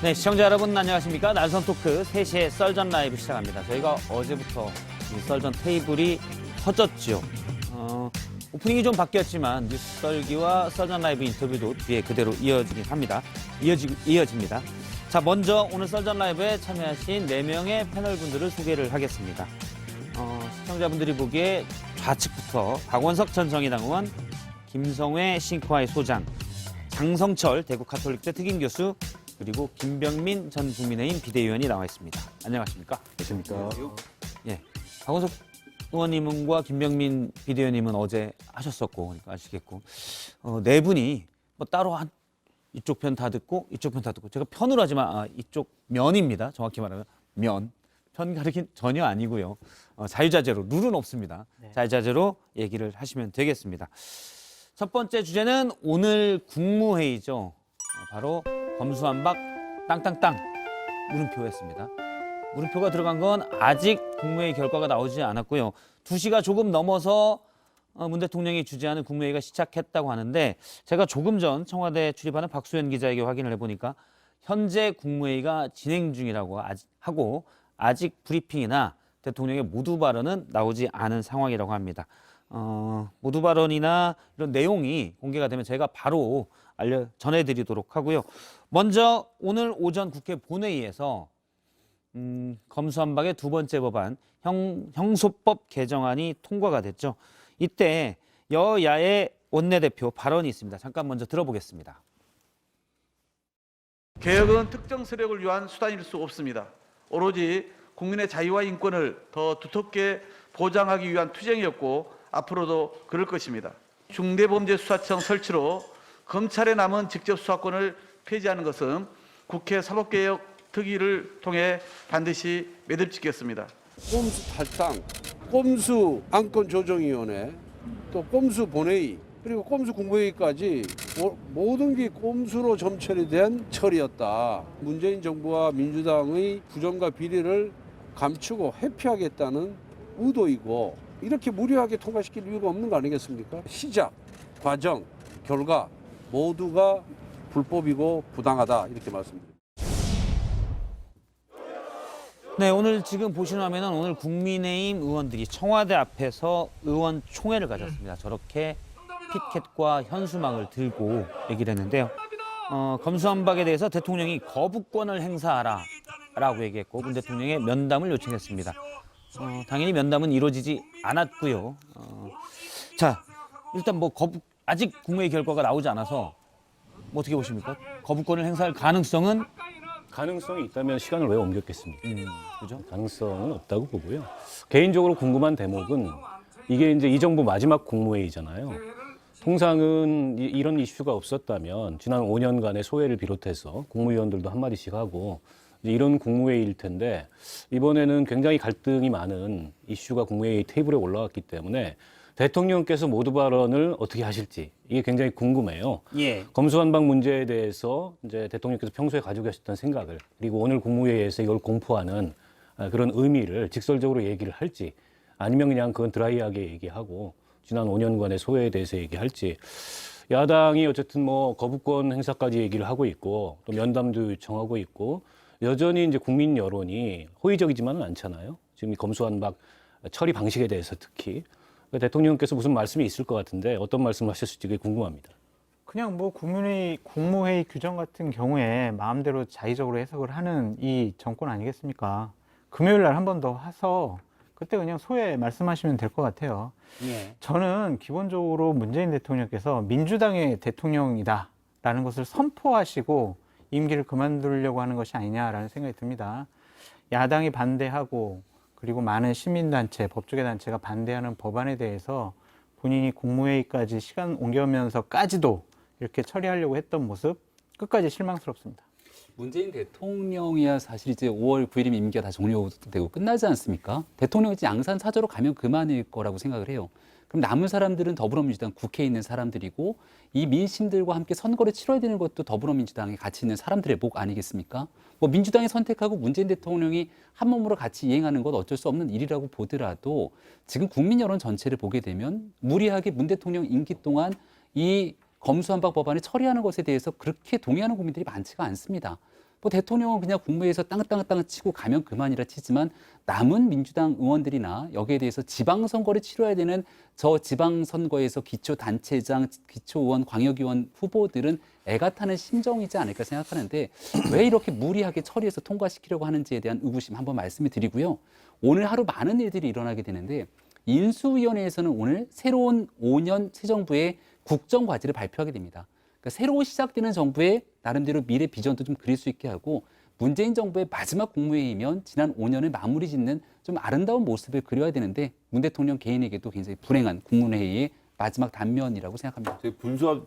네, 시청자 여러분 안녕하십니까? 날선 토크 3시에 썰전 라이브 시작합니다. 저희가 어제부터 이 썰전 테이블이 터졌죠. 오프닝이 좀 바뀌었지만 뉴스 썰기와 썰전 라이브 인터뷰도 뒤에 그대로 이어지긴 합니다. 이어집니다. 자, 먼저 오늘 썰전 라이브에 참여하신 4명의 패널분들을 소개를 하겠습니다. 시청자분들이 보기에 좌측부터 박원석 전 정의당 의원, 김성회 싱크와의 소장, 장성철 대구 가톨릭대 특임 교수, 그리고 김병민 전 국민의힘 비대위원이 나와 있습니다. 안녕하십니까? 안녕하십니까? 예, 박원석 의원님과 김병민 비대위원님은 어제 하셨었고, 그러니까 아시겠고, 네 분이 뭐 따로 이쪽 편 다 듣고 이쪽 편 다 듣고, 제가 편으로 하지만 이쪽 면입니다. 정확히 말하면 면. 편 가르긴 전혀 아니고요. 자유자재로 룰은 없습니다. 네. 자유자재로 얘기를 하시면 되겠습니다. 첫 번째 주제는 오늘 국무회의죠. 바로 검수완박 땅땅땅 물음표였습니다. 물음표가 들어간 건 아직 국무회의 결과가 나오지 않았고요. 2시가 조금 넘어서 문 대통령이 주재하는 국무회의가 시작했다고 하는데, 제가 조금 전 청와대 출입하는 박수현 기자에게 확인을 해보니까 현재 국무회의가 진행 중이라고 하고 아직 브리핑이나 대통령의 모두 발언은 나오지 않은 상황이라고 합니다. 모두 발언이나 이런 내용이 공개가 되면 제가 바로 전해드리도록 하고요. 먼저 오늘 오전 국회 본회의에서 검수완박의 두 번째 법안 형소법 개정안이 통과가 됐죠. 이때 여야의 원내대표 발언이 있습니다. 잠깐 먼저 들어보겠습니다. 개혁은 특정 세력을 위한 수단일 수 없습니다. 오로지 국민의 자유와 인권을 더 두텁게 보장하기 위한 투쟁이었고 앞으로도 그럴 것입니다. 중대범죄수사청 설치로 검찰에 남은 직접 수사권을 폐지하는 것은 국회 사법개혁 특위를 통해 반드시 매듭짓겠습니다. 꼼수 탈당, 꼼수 안건조정위원회, 또 꼼수 본회의, 그리고 꼼수 국무회의까지 모든 게 꼼수로 점철이 된 처리였다. 문재인 정부와 민주당의 부정과 비리를 감추고 회피하겠다는 의도이고, 이렇게 무리하게 통과시킬 이유가 없는 거 아니겠습니까? 시작, 과정, 결과 모두가 불법이고 부당하다, 이렇게 말씀드립니다. 네, 오늘 지금 보시는 화면은 오늘 국민의힘 의원들이 청와대 앞에서 의원총회를 가졌습니다. 저렇게 피켓과 현수막을 들고 얘기를 했는데요. 검수완박에 대해서 대통령이 거부권을 행사하라라고 얘기했고, 문 대통령의 면담을 요청했습니다. 당연히 면담은 이루어지지 않았고요. 자, 일단 뭐 아직 국무회의 결과가 나오지 않아서 뭐 어떻게 보십니까? 거부권을 행사할 가능성은? 가능성이 있다면 시간을 왜 옮겼겠습니까? 그죠? 가능성은 없다고 보고요. 개인적으로 궁금한 대목은 이게 이제 이 정부 마지막 국무회의잖아요. 통상은 이런 이슈가 없었다면 지난 5년간의 소회를 비롯해서 국무위원들도 한마디씩 하고 이런 국무회의일 텐데, 이번에는 굉장히 갈등이 많은 이슈가 국무회의 테이블에 올라왔기 때문에 대통령께서 모두 발언을 어떻게 하실지 이게 굉장히 궁금해요. 예. 검수완박 문제에 대해서 이제 대통령께서 평소에 가지고 계셨던 생각을, 그리고 오늘 국무회의에서 이걸 공포하는 그런 의미를 직설적으로 얘기를 할지, 아니면 그냥 그건 드라이하게 얘기하고 지난 5년간의 소회에 대해서 얘기할지. 야당이 어쨌든 뭐 거부권 행사까지 얘기를 하고 있고 또 면담도 요청하고 있고, 여전히 이제 국민 여론이 호의적이지만은 않잖아요. 지금 이 검수완박 처리 방식에 대해서 특히 대통령께서 무슨 말씀이 있을 것 같은데 어떤 말씀을 하셨을지 그게 궁금합니다. 그냥 뭐 국무회의 규정 같은 경우에 마음대로 자의적으로 해석을 하는 이 정권 아니겠습니까? 금요일 날 한 번 더 해서 그때 그냥 소회 말씀하시면 될 것 같아요. 예. 저는 기본적으로 문재인 대통령께서 민주당의 대통령이다라는 것을 선포하시고 임기를 그만두려고 하는 것이 아니냐라는 생각이 듭니다. 야당이 반대하고 그리고 많은 시민단체, 법조계 단체가 반대하는 법안에 대해서 본인이 국무회의까지 시간 옮겨면서까지도 이렇게 처리하려고 했던 모습, 끝까지 실망스럽습니다. 문재인 대통령이야 사실 이제 5월 9일이면 임기가 다 종료되고 끝나지 않습니까? 대통령이 이제 양산 사저로 가면 그만일 거라고 생각을 해요. 그럼 남은 사람들은 더불어민주당 국회에 있는 사람들이고, 이 민심들과 함께 선거를 치러야 되는 것도 더불어민주당에 같이 있는 사람들의 목 아니겠습니까? 뭐 민주당이 선택하고 문재인 대통령이 한 몸으로 같이 이행하는 건 어쩔 수 없는 일이라고 보더라도, 지금 국민 여론 전체를 보게 되면 무리하게 문 대통령 임기 동안 이 검수완박 법안을 처리하는 것에 대해서 그렇게 동의하는 국민들이 많지가 않습니다. 뭐 대통령은 그냥 국무회의에서 땅땅땅 치고 가면 그만이라 치지만 남은 민주당 의원들이나 여기에 대해서 지방선거를 치러야 되는 저 지방선거에서 기초단체장, 기초의원, 광역의원 후보들은 애가 타는 심정이지 않을까 생각하는데 왜 이렇게 무리하게 처리해서 통과시키려고 하는지에 대한 의구심 한번 말씀을 드리고요. 오늘 하루 많은 일들이 일어나게 되는데 인수위원회에서는 오늘 새로운 5년 새 정부의 국정과제를 발표하게 됩니다. 그러니까 새로 시작되는 정부의 나름대로 미래 비전도 좀 그릴 수 있게 하고 문재인 정부의 마지막 국무회의면 지난 5년을 마무리 짓는 좀 아름다운 모습을 그려야 되는데 문 대통령 개인에게도 굉장히 불행한 국무회의의 마지막 단면이라고 생각합니다. 저희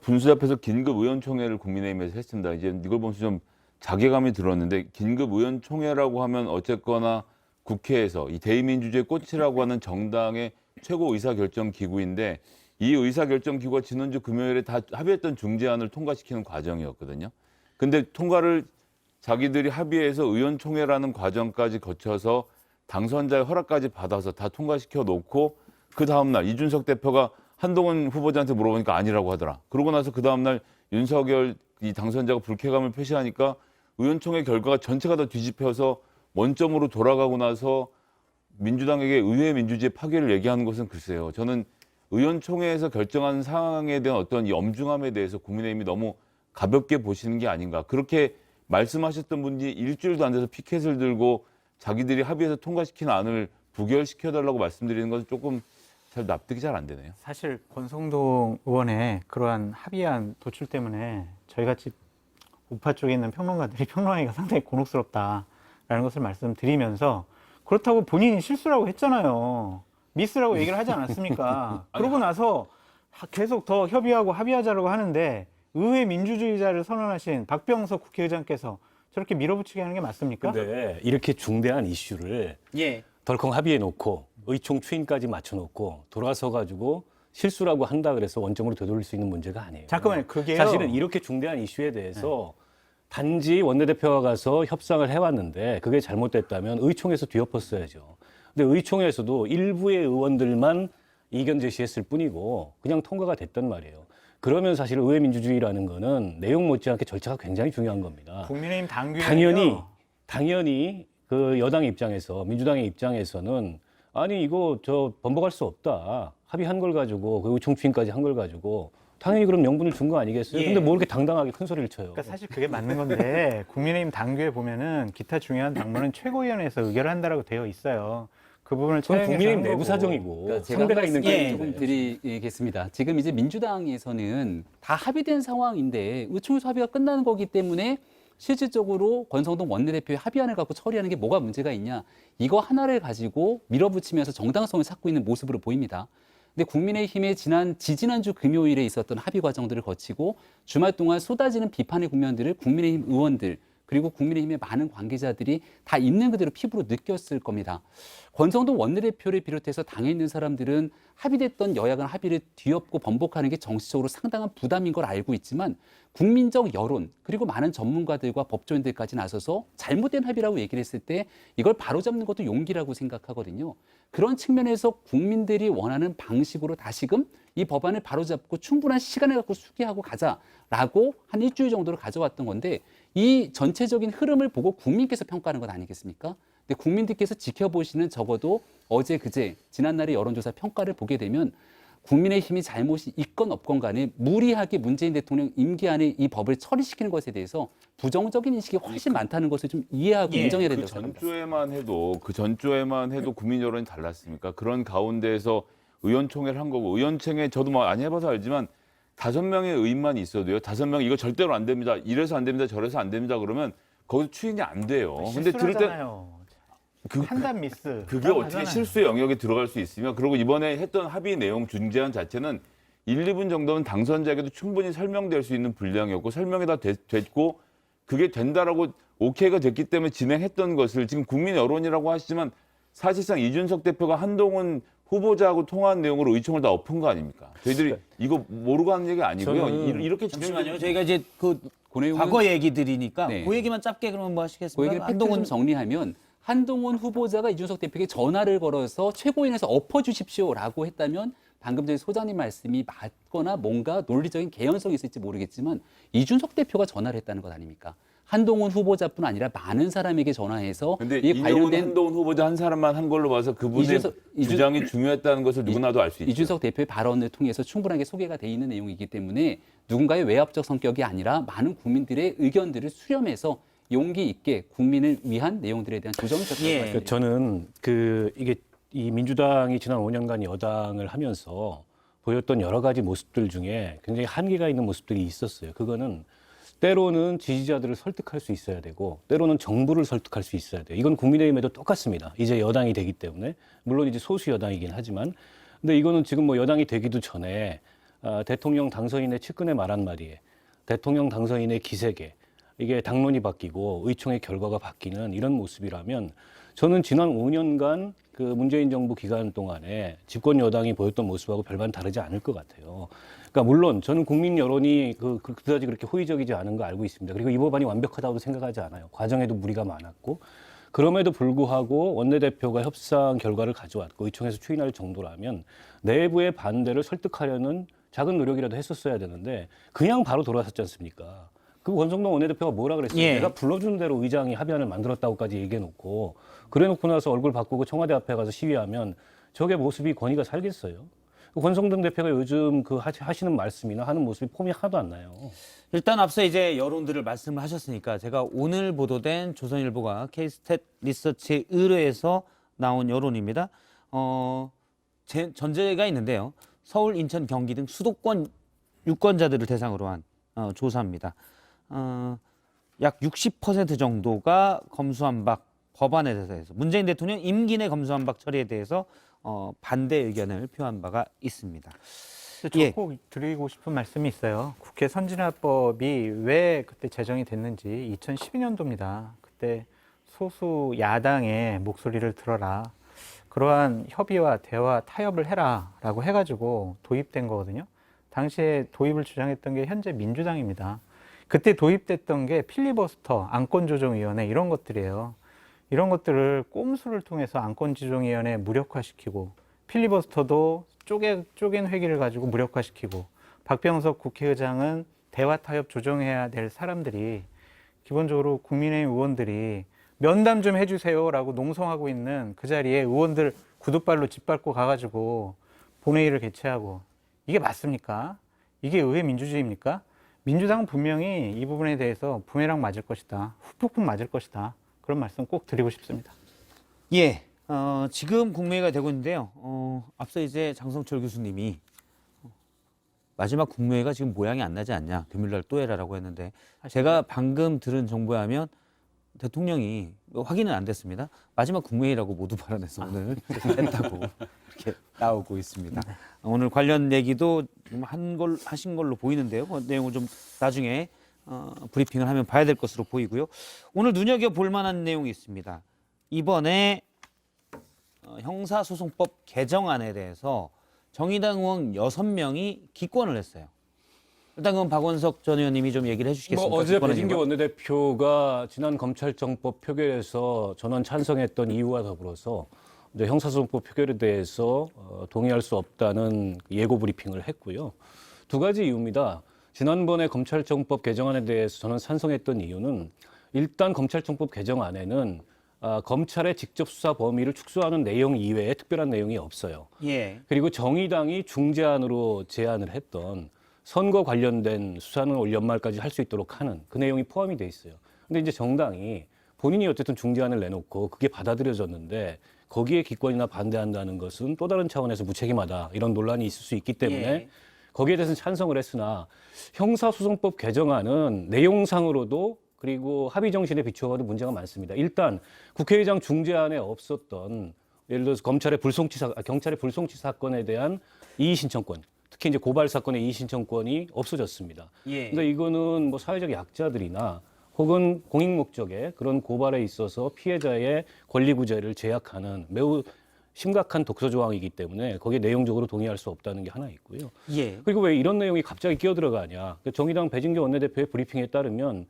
분수협에서 긴급 의원총회를 국민의힘에서 했습니다. 이제 이걸 보면서 좀 자괴감이 들었는데 긴급 의원총회라고 하면 어쨌거나 국회에서 이 대의민주주의의 꽃이라고 하는 정당의 최고 의사결정 기구인데 이 의사결정 기구가 지난주 금요일에 다 합의했던 중재안을 통과시키는 과정이었거든요. 근데 통과를 자기들이 합의해서 의원총회라는 과정까지 거쳐서 당선자의 허락까지 받아서 다 통과시켜 놓고 그 다음날 이준석 대표가 한동훈 후보자한테 물어보니까 아니라고 하더라. 그러고 나서 그 다음날 윤석열 이 당선자가 불쾌감을 표시하니까 의원총회 결과가 전체가 다 뒤집혀서 원점으로 돌아가고 나서 민주당에게 의회 민주주의 파괴를 얘기하는 것은 글쎄요. 저는 의원총회에서 결정한 상황에 대한 어떤 이 엄중함에 대해서 국민의힘이 너무 가볍게 보시는 게 아닌가. 그렇게 말씀하셨던 분이 일주일도 안 돼서 피켓을 들고 자기들이 합의해서 통과시킨 안을 부결시켜달라고 말씀드리는 것은 조금 잘 납득이 잘 안 되네요. 사실 권성동 의원의 그러한 합의안 도출 때문에 저희 같이 우파 쪽에 있는 평론가들이 평론하기가 상당히 곤혹스럽다라는 것을 말씀드리면서 그렇다고 본인이 실수라고 했잖아요. 미스라고 얘기를 하지 않았습니까? 그러고 나서 계속 더 협의하고 합의하자라고 하는데 의회 민주주의자를 선언하신 박병석 국회의장께서 저렇게 밀어붙이게 하는 게 맞습니까? 근데 이렇게 중대한 이슈를 덜컹 합의해 놓고 의총 추인까지 맞춰 놓고 돌아서 가지고 실수라고 한다 그래서 원점으로 되돌릴 수 있는 문제가 아니에요. 잠깐만요. 그게요. 사실은 이렇게 중대한 이슈에 대해서 단지 원내대표가 가서 협상을 해왔는데 그게 잘못됐다면 의총에서 뒤엎었어야죠. 근데 의총에서도 일부의 의원들만 이견 제시했을 뿐이고 그냥 통과가 됐단 말이에요. 그러면 사실 의회 민주주의라는 거는 내용 못지않게 절차가 굉장히 중요한 겁니다. 국민의힘 당규에는요. 당연히 그 여당 입장에서 민주당의 입장에서는 아니 이거 저 번복할 수 없다. 합의한 걸 가지고 그 의총 추인까지 한 걸 가지고 당연히 그럼 명분을 준 거 아니겠어요? 예. 근데 뭐 이렇게 당당하게 큰 소리를 쳐요. 그러니까 사실 그게 맞는 건데 국민의힘 당규에 보면은 기타 중요한 당무는 최고위원회에서 의결한다라고 되어 있어요. 그 부분을 그건 차용해서 국민의힘 하는 내부 거고. 사정이고 그러니까 제가 상대가 한 있는 말씀 게 조금 드리겠습니다. 지금 이제 민주당에서는 다 합의된 상황인데 의총에서 합의가 끝나는 거기 때문에 실질적으로 권성동 원내대표의 합의안을 갖고 처리하는 게 뭐가 문제가 있냐. 이거 하나를 가지고 밀어붙이면서 정당성을 찾고 있는 모습으로 보입니다. 근데 국민의힘의 지지난주 금요일에 있었던 합의 과정들을 거치고 주말 동안 쏟아지는 비판의 국면들을 국민의힘 의원들 그리고 국민의힘의 많은 관계자들이 다 있는 그대로 피부로 느꼈을 겁니다. 권성동 원내대표를 비롯해서 당에 있는 사람들은 합의됐던 여야간 합의를 뒤엎고 번복하는 게 정치적으로 상당한 부담인 걸 알고 있지만 국민적 여론 그리고 많은 전문가들과 법조인들까지 나서서 잘못된 합의라고 얘기를 했을 때 이걸 바로잡는 것도 용기라고 생각하거든요. 그런 측면에서 국민들이 원하는 방식으로 다시금 이 법안을 바로잡고 충분한 시간을 갖고 수기하고 가자라고 한 일주일 정도를 가져왔던 건데 이 전체적인 흐름을 보고 국민께서 평가하는 것 아니겠습니까? 근데 국민들께서 지켜보시는 적어도 어제 그제 지난날의 여론조사 평가를 보게 되면 국민의힘이 잘못이 있건 없건 간에 무리하게 문재인 대통령 임기 안에 이 법을 처리시키는 것에 대해서 부정적인 인식이 훨씬 많다는 것을 좀 이해하고 인정해야 된다고 생각합니다. 그 전주에만 해도 국민 여론이 달랐습니까? 그런 가운데에서 의원총회를 한 거고 의원총회 저도 뭐 안 해봐서 알지만 5명의 의원만 있어도요. 5명 이거 절대로 안 됩니다. 이래서 안 됩니다. 저래서 안 됩니다. 그러면 거기서 추인이 안 돼요. 근데 들을 때 판단 미스. 그게 어떻게 실수의 영역에 들어갈 수 있으며 그리고 이번에 했던 합의 내용 중재안 자체는 1, 2분 정도는 당선자에게도 충분히 설명될 수 있는 분량이었고 설명이 다 됐고 그게 된다라고 오케이가 됐기 때문에 진행했던 것을 지금 국민 여론이라고 하시지만 사실상 이준석 대표가 한동훈 후보자하고 통화한 내용으로 의총을 다 엎은 거 아닙니까? 저희들이 이거 모르고 하는 얘기 아니고요. 이렇게 잠시만요. 저희가 이제 그 내용은- 과거 얘기들이니까 네. 그 얘기만 짧게 그러면 뭐 그 하시겠습니까? 얘기를 팩트를 좀 정리하면 한동훈 후보자가 이준석 대표에게 전화를 걸어서 최고위원회에서 엎어주십시오라고 했다면 방금 전에 소장님 말씀이 맞거나 뭔가 논리적인 개연성이 있을지 모르겠지만 이준석 대표가 전화를 했다는 것 아닙니까? 한동훈 후보자뿐 아니라 많은 사람에게 전화해서 근데 이 이명훈 관련된 한동훈 후보자 한 사람만 한 걸로 봐서 그분의 주장이 중요했다는 것을 누구나도 알 수 있죠. 이준석 대표의 발언을 통해서 충분하게 소개가 돼 있는 내용이기 때문에 누군가의 외압적 성격이 아니라 많은 국민들의 의견들을 수렴해서 용기 있게 국민을 위한 내용들에 대한 조정을 줬다고 예. 말씀드립니다. 저는 이게 이 민주당이 지난 5년간 여당을 하면서 보였던 여러 가지 모습들 중에 굉장히 한계가 있는 모습들이 있었어요. 그거는 때로는 지지자들을 설득할 수 있어야 되고 때로는 정부를 설득할 수 있어야 돼요. 이건 국민의힘에도 똑같습니다. 이제 여당이 되기 때문에 물론 이제 소수 여당이긴 하지만 근데 이거는 지금 뭐 여당이 되기도 전에 대통령 당선인의 측근의 말 한마디에 대통령 당선인의 기색에 이게 당론이 바뀌고 의총의 결과가 바뀌는 이런 모습이라면 저는 지난 5년간 그 문재인 정부 기간 동안에 집권 여당이 보였던 모습하고 별반 다르지 않을 것 같아요. 그러니까 물론 저는 국민 여론이 그다지 그렇게 호의적이지 않은 거 알고 있습니다. 그리고 이 법안이 완벽하다고 생각하지 않아요. 과정에도 무리가 많았고 그럼에도 불구하고 원내대표가 협상 결과를 가져왔고 의총에서 추인할 정도라면 내부의 반대를 설득하려는 작은 노력이라도 했었어야 되는데 그냥 바로 돌아섰지 않습니까? 그 권성동 원내대표가 뭐라 그랬어요? 예. 내가 불러준 대로 의장이 합의안을 만들었다고까지 얘기해놓고 그래놓고 나서 얼굴 바꾸고 청와대 앞에 가서 시위하면 저게 모습이 권위가 살겠어요? 권성동 대표가 요즘 그 하시는 말씀이나 하는 모습이 폼이 하나도 안 나요. 일단 앞서 이제 여론들을 말씀을 하셨으니까 제가 오늘 보도된 조선일보가 K스탯 리서치에 의뢰해서 나온 여론입니다. 전제가 있는데요. 서울, 인천, 경기 등 수도권 유권자들을 대상으로 한 조사입니다. 약 60% 정도가 검수완박 법안에 대해서 문재인 대통령 임기 내 검수완박 처리에 대해서 반대 의견을 표한 바가 있습니다. 예. 저 꼭 드리고 싶은 말씀이 있어요. 국회 선진화법이 왜 그때 제정이 됐는지 2012년도입니다. 그때 소수 야당의 목소리를 들어라. 그러한 협의와 대화, 타협을 해라라고 해가지고 도입된 거거든요. 당시에 도입을 주장했던 게 현재 민주당입니다. 그때 도입됐던 게 필리버스터, 안건조정위원회 이런 것들이에요. 이런 것들을 꼼수를 통해서 안건조정위원회 무력화시키고 필리버스터도 쪼갠 회기를 가지고 무력화시키고 박병석 국회의장은 대화 타협 조정해야 될 사람들이 기본적으로 국민의힘 의원들이 면담 좀 해주세요라고 농성하고 있는 그 자리에 의원들 구두발로 짓밟고 가가지고 본회의를 개최하고 이게 맞습니까? 이게 의회 민주주의입니까? 민주당은 분명히 이 부분에 대해서 부메랑 맞을 것이다. 후폭풍 맞을 것이다. 그런 말씀 꼭 드리고 싶습니다. 예, 지금 국무회의가 되고 있는데요. 앞서 이제 장성철 교수님이 마지막 국무회의가 지금 모양이 안 나지 않냐. 금요일날 또 해라라고 했는데 제가 방금 들은 정보에 하면 대통령이 확인은 안 됐습니다. 마지막 국무회의라고 모두 발언해서 오늘 했다고 이렇게 나오고 있습니다. 오늘 관련 얘기도 좀 하신 걸로 보이는데요. 그 내용을 좀 나중에 브리핑을 하면 봐야 될 것으로 보이고요. 오늘 눈여겨볼 만한 내용이 있습니다. 이번에 형사소송법 개정안에 대해서 정의당 의원 6명이 기권을 했어요. 일단 그건 박원석 전 의원님이 좀 얘기를 해주시겠습니까? 어제 기권한 배진교 이유가? 원내대표가 지난 검찰청법 표결에서 전원 찬성했던 이유와 더불어서 이제 형사소송법 표결에 대해서 동의할 수 없다는 예고 브리핑을 했고요. 두 가지 이유입니다. 지난번에 검찰청법 개정안에 대해서 저는 찬성했던 이유는 일단 검찰청법 개정안에는 검찰의 직접 수사 범위를 축소하는 내용 이외에 특별한 내용이 없어요. 예. 그리고 정의당이 중재안으로 제안을 했던 선거 관련된 수사는 올 연말까지 할 수 있도록 하는 그 내용이 포함이 돼 있어요. 근데 이제 정당이 본인이 어쨌든 중재안을 내놓고 그게 받아들여졌는데 거기에 기권이나 반대한다는 것은 또 다른 차원에서 무책임하다 이런 논란이 있을 수 있기 때문에 예. 거기에 대해서는 찬성을 했으나 형사소송법 개정안은 내용상으로도 그리고 합의 정신에 비추어가도 문제가 많습니다. 일단 국회의장 중재안에 없었던 예를 들어서 경찰의 불송치 사건에 대한 이의 신청권, 특히 이제 고발 사건의 이의 신청권이 없어졌습니다. 예. 근데 이거는 뭐 사회적 약자들이나 혹은 공익 목적의 그런 고발에 있어서 피해자의 권리 구제를 제약하는 매우 심각한 독소 조항이기 때문에 거기에 내용적으로 동의할 수 없다는 게 하나 있고요. 예. 그리고 왜 이런 내용이 갑자기 끼어들어가냐? 정의당 배진교 원내대표의 브리핑에 따르면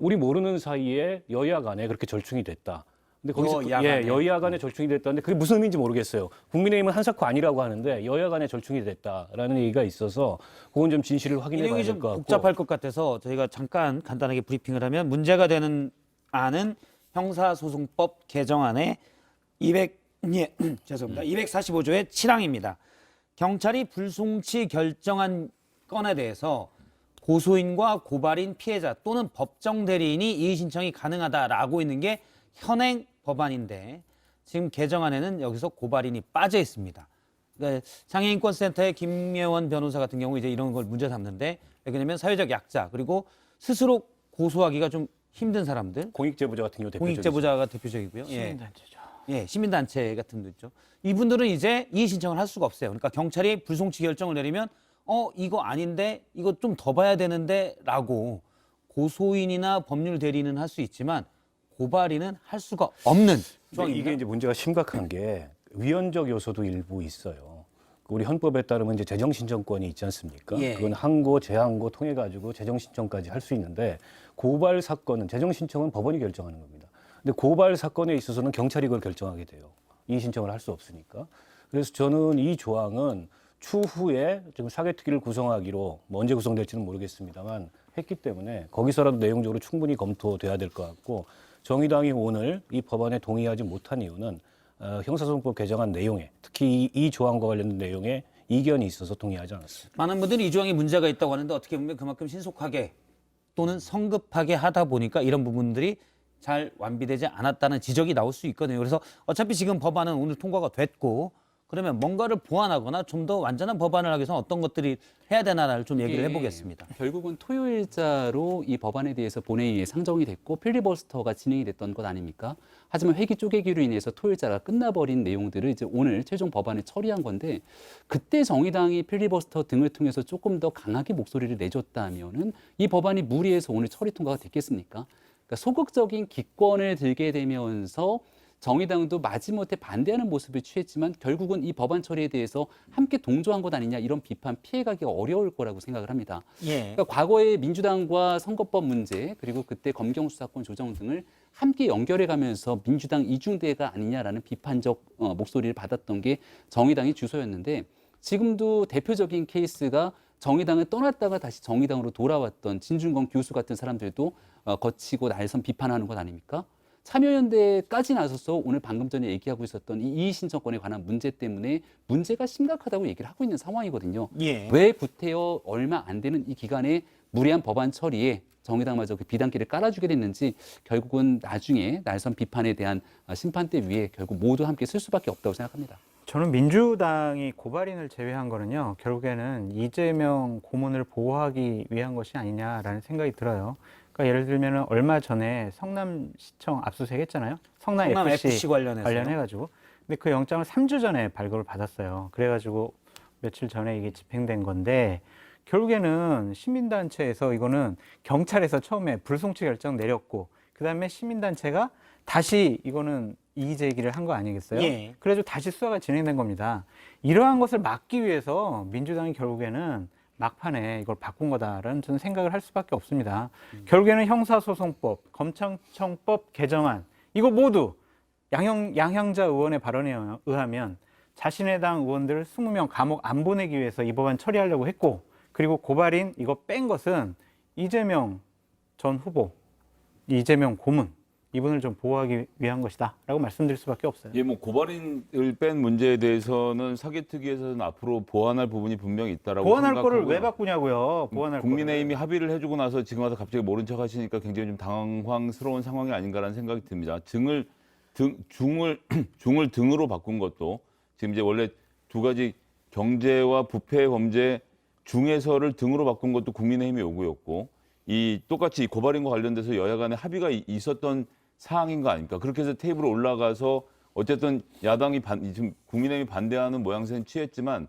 우리 모르는 사이에 여야 간에 그렇게 절충이 됐다. 근데 거기서 여야 간에. 여야 간에 절충이 됐다는데 그게 무슨 의미인지 모르겠어요. 국민의힘은 한사코 아니라고 하는데 여야 간에 절충이 됐다라는 얘기가 있어서 그건 좀 진실을 확인해 봐야 내용이 될 좀 것 같고. 복잡할 것 같아서 저희가 잠깐 간단하게 브리핑을 하면 문제가 되는 안은 형사소송법 개정안의 245조의 7항입니다. 경찰이 불송치 결정한 건에 대해서 고소인과 고발인, 피해자 또는 법정 대리인이 이의 신청이 가능하다라고 있는 게 현행 법안인데 지금 개정안에는 여기서 고발인이 빠져 있습니다. 그러니까 장애인권센터의 김예원 변호사 같은 경우 이제 이런 걸 문제 삼는데 왜냐하면 사회적 약자 그리고 스스로 고소하기가 좀 힘든 사람들, 공익제보자 같은 경우 대표적이죠. 공익제보자가 대표적이고요. 시민단체죠. 예, 시민단체 같은 분도 있죠. 이분들은 이제 이의 신청을 할 수가 없어요. 그러니까 경찰이 불송치 결정을 내리면 이거 아닌데 이거 좀 더 봐야 되는데라고 고소인이나 법률 대리인은 할 수 있지만 고발인은 할 수가 없는 근데 조항입니다. 이게 이제 문제가 심각한 게 위헌적 요소도 일부 있어요. 우리 헌법에 따르면 이제 재정 신청권이 있지 않습니까? 예. 그건 항고, 재항고 통해 가지고 재정 신청까지 할 수 있는데 고발 사건은 재정 신청은 법원이 결정하는 겁니다. 근데 고발 사건에 있어서는 경찰이 그걸 결정하게 돼요. 이의 신청을 할 수 없으니까. 그래서 저는 이 조항은 추후에 지금 사개특위를 구성하기로 뭐 언제 구성될지는 모르겠습니다만 했기 때문에 거기서라도 내용적으로 충분히 검토돼야 될 것 같고 정의당이 오늘 이 법안에 동의하지 못한 이유는 형사소송법 개정안 내용에 특히 이 조항과 관련된 내용에 이견이 있어서 동의하지 않았습니다. 많은 분들이 이 조항에 문제가 있다고 하는데 어떻게 보면 그만큼 신속하게 또는 성급하게 하다 보니까 이런 부분들이 잘 완비되지 않았다는 지적이 나올 수 있거든요. 그래서 어차피 지금 법안은 오늘 통과가 됐고 그러면 뭔가를 보완하거나 좀 더 완전한 법안을 하기 위해서는 어떤 것들이 해야 되나를 좀 얘기를 이게 해보겠습니다. 결국은 토요일자로 이 법안에 대해서 본회의에 상정이 됐고 필리버스터가 진행이 됐던 것 아닙니까? 하지만 회기 쪼개기로 인해서 토요일자가 끝나버린 내용들을 이제 오늘 최종 법안에 처리한 건데 그때 정의당이 필리버스터 등을 통해서 조금 더 강하게 목소리를 내줬다면은 이 법안이 무리해서 오늘 처리 통과가 됐겠습니까? 그러니까 소극적인 기권을 들게 되면서 정의당도 마지못해 반대하는 모습을 취했지만 결국은 이 법안 처리에 대해서 함께 동조한 것 아니냐 이런 비판 피해가기 어려울 거라고 생각을 합니다. 예. 그러니까 과거에 민주당과 선거법 문제 그리고 그때 검경 수사권 조정 등을 함께 연결해가면서 민주당 이중대가 아니냐라는 비판적 목소리를 받았던 게 정의당의 주소였는데 지금도 대표적인 케이스가 정의당을 떠났다가 다시 정의당으로 돌아왔던 진중권 교수 같은 사람들도 거치고 날선 비판하는 것 아닙니까? 참여연대까지 나서서 오늘 방금 전에 얘기하고 있었던 이 이의신청권에 관한 문제 때문에 문제가 심각하다고 얘기를 하고 있는 상황이거든요. 예. 왜 구태여 얼마 안 되는 이 기간에 무리한 법안 처리에 정의당마저 그 비단길을 깔아주게 됐는지 결국은 나중에 날선 비판에 대한 심판대 위에 결국 모두 함께 쓸 수밖에 없다고 생각합니다. 저는 민주당이 고발인을 제외한 거는요, 결국에는 이재명 고문을 보호하기 위한 것이 아니냐라는 생각이 들어요. 그러니까 예를 들면 얼마 전에 성남시청 압수수색했잖아요. 성남 FC 관련해가지고. 근데 그 영장을 3주 전에 발급을 받았어요. 그래가지고 며칠 전에 이게 집행된 건데 결국에는 시민단체에서 이거는 경찰에서 처음에 불송치 결정 내렸고 그다음에 시민단체가 다시 이거는 이의 제기를 한 거 아니겠어요? 예. 그래서 다시 수사가 진행된 겁니다. 이러한 것을 막기 위해서 민주당이 결국에는 막판에 이걸 바꾼 거다라는 저는 생각을 할 수밖에 없습니다. 결국에는 형사소송법, 검찰청법 개정안 이거 모두 양형자 의원의 발언에 의하면 자신의 당 의원들 20명 감옥 안 보내기 위해서 이 법안 처리하려고 했고 그리고 고발인 이거 뺀 것은 이재명 전 후보, 이재명 고문 이분을 좀 보호하기 위한 것이다라고 말씀드릴 수밖에 없어요. 예, 뭐 고발인을 뺀 문제에 대해서는 사개특위에서는 앞으로 보완할 부분이 분명히 있다라고 보완할 생각하고요. 거를 왜 바꾸냐고요? 보완할 국민의힘이 거를. 합의를 해주고 나서 지금 와서 갑자기 모른 척 하시니까 굉장히 좀 당황스러운 상황이 아닌가라는 생각이 듭니다. 중을 등으로 바꾼 것도 지금 이제 원래 두 가지 경제와 부패 범죄 중에서를 등으로 바꾼 것도 국민의힘의 요구였고 이 똑같이 고발인과 관련돼서 여야 간에 합의가 있었던 사항인 거 아닙니까? 그렇게 해서 테이블에 올라가서 어쨌든 야당이 지금 국민의힘이 반대하는 모양새는 취했지만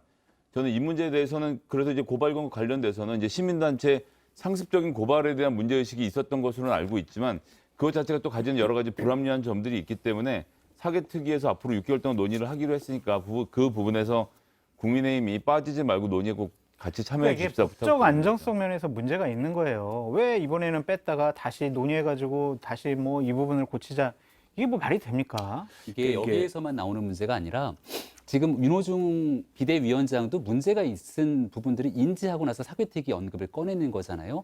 저는 이 문제에 대해서는 그래서 이제 고발과 관련돼서는 이제 시민단체 상습적인 고발에 대한 문제의식이 있었던 것으로는 알고 있지만 그것 자체가 또 가지는 여러 가지 불합리한 점들이 있기 때문에 사개특위에서 앞으로 6개월 동안 논의를 하기로 했으니까 그 부분에서 국민의힘이 빠지지 말고 논의에 꼭 같이 참여해 이게 주십사 법적 부탁드립니다. 안정성 면에서 문제가 있는 거예요. 왜 이번에는 뺐다가 다시 논의해가지고 다시 뭐 이 부분을 고치자 이게 뭐 말이 됩니까? 이게 여기에서만 나오는 문제가 아니라 지금 윤호중 비대위원장도 문제가 있은 부분들을 인지하고 나서 사개특위 언급을 꺼내는 거잖아요.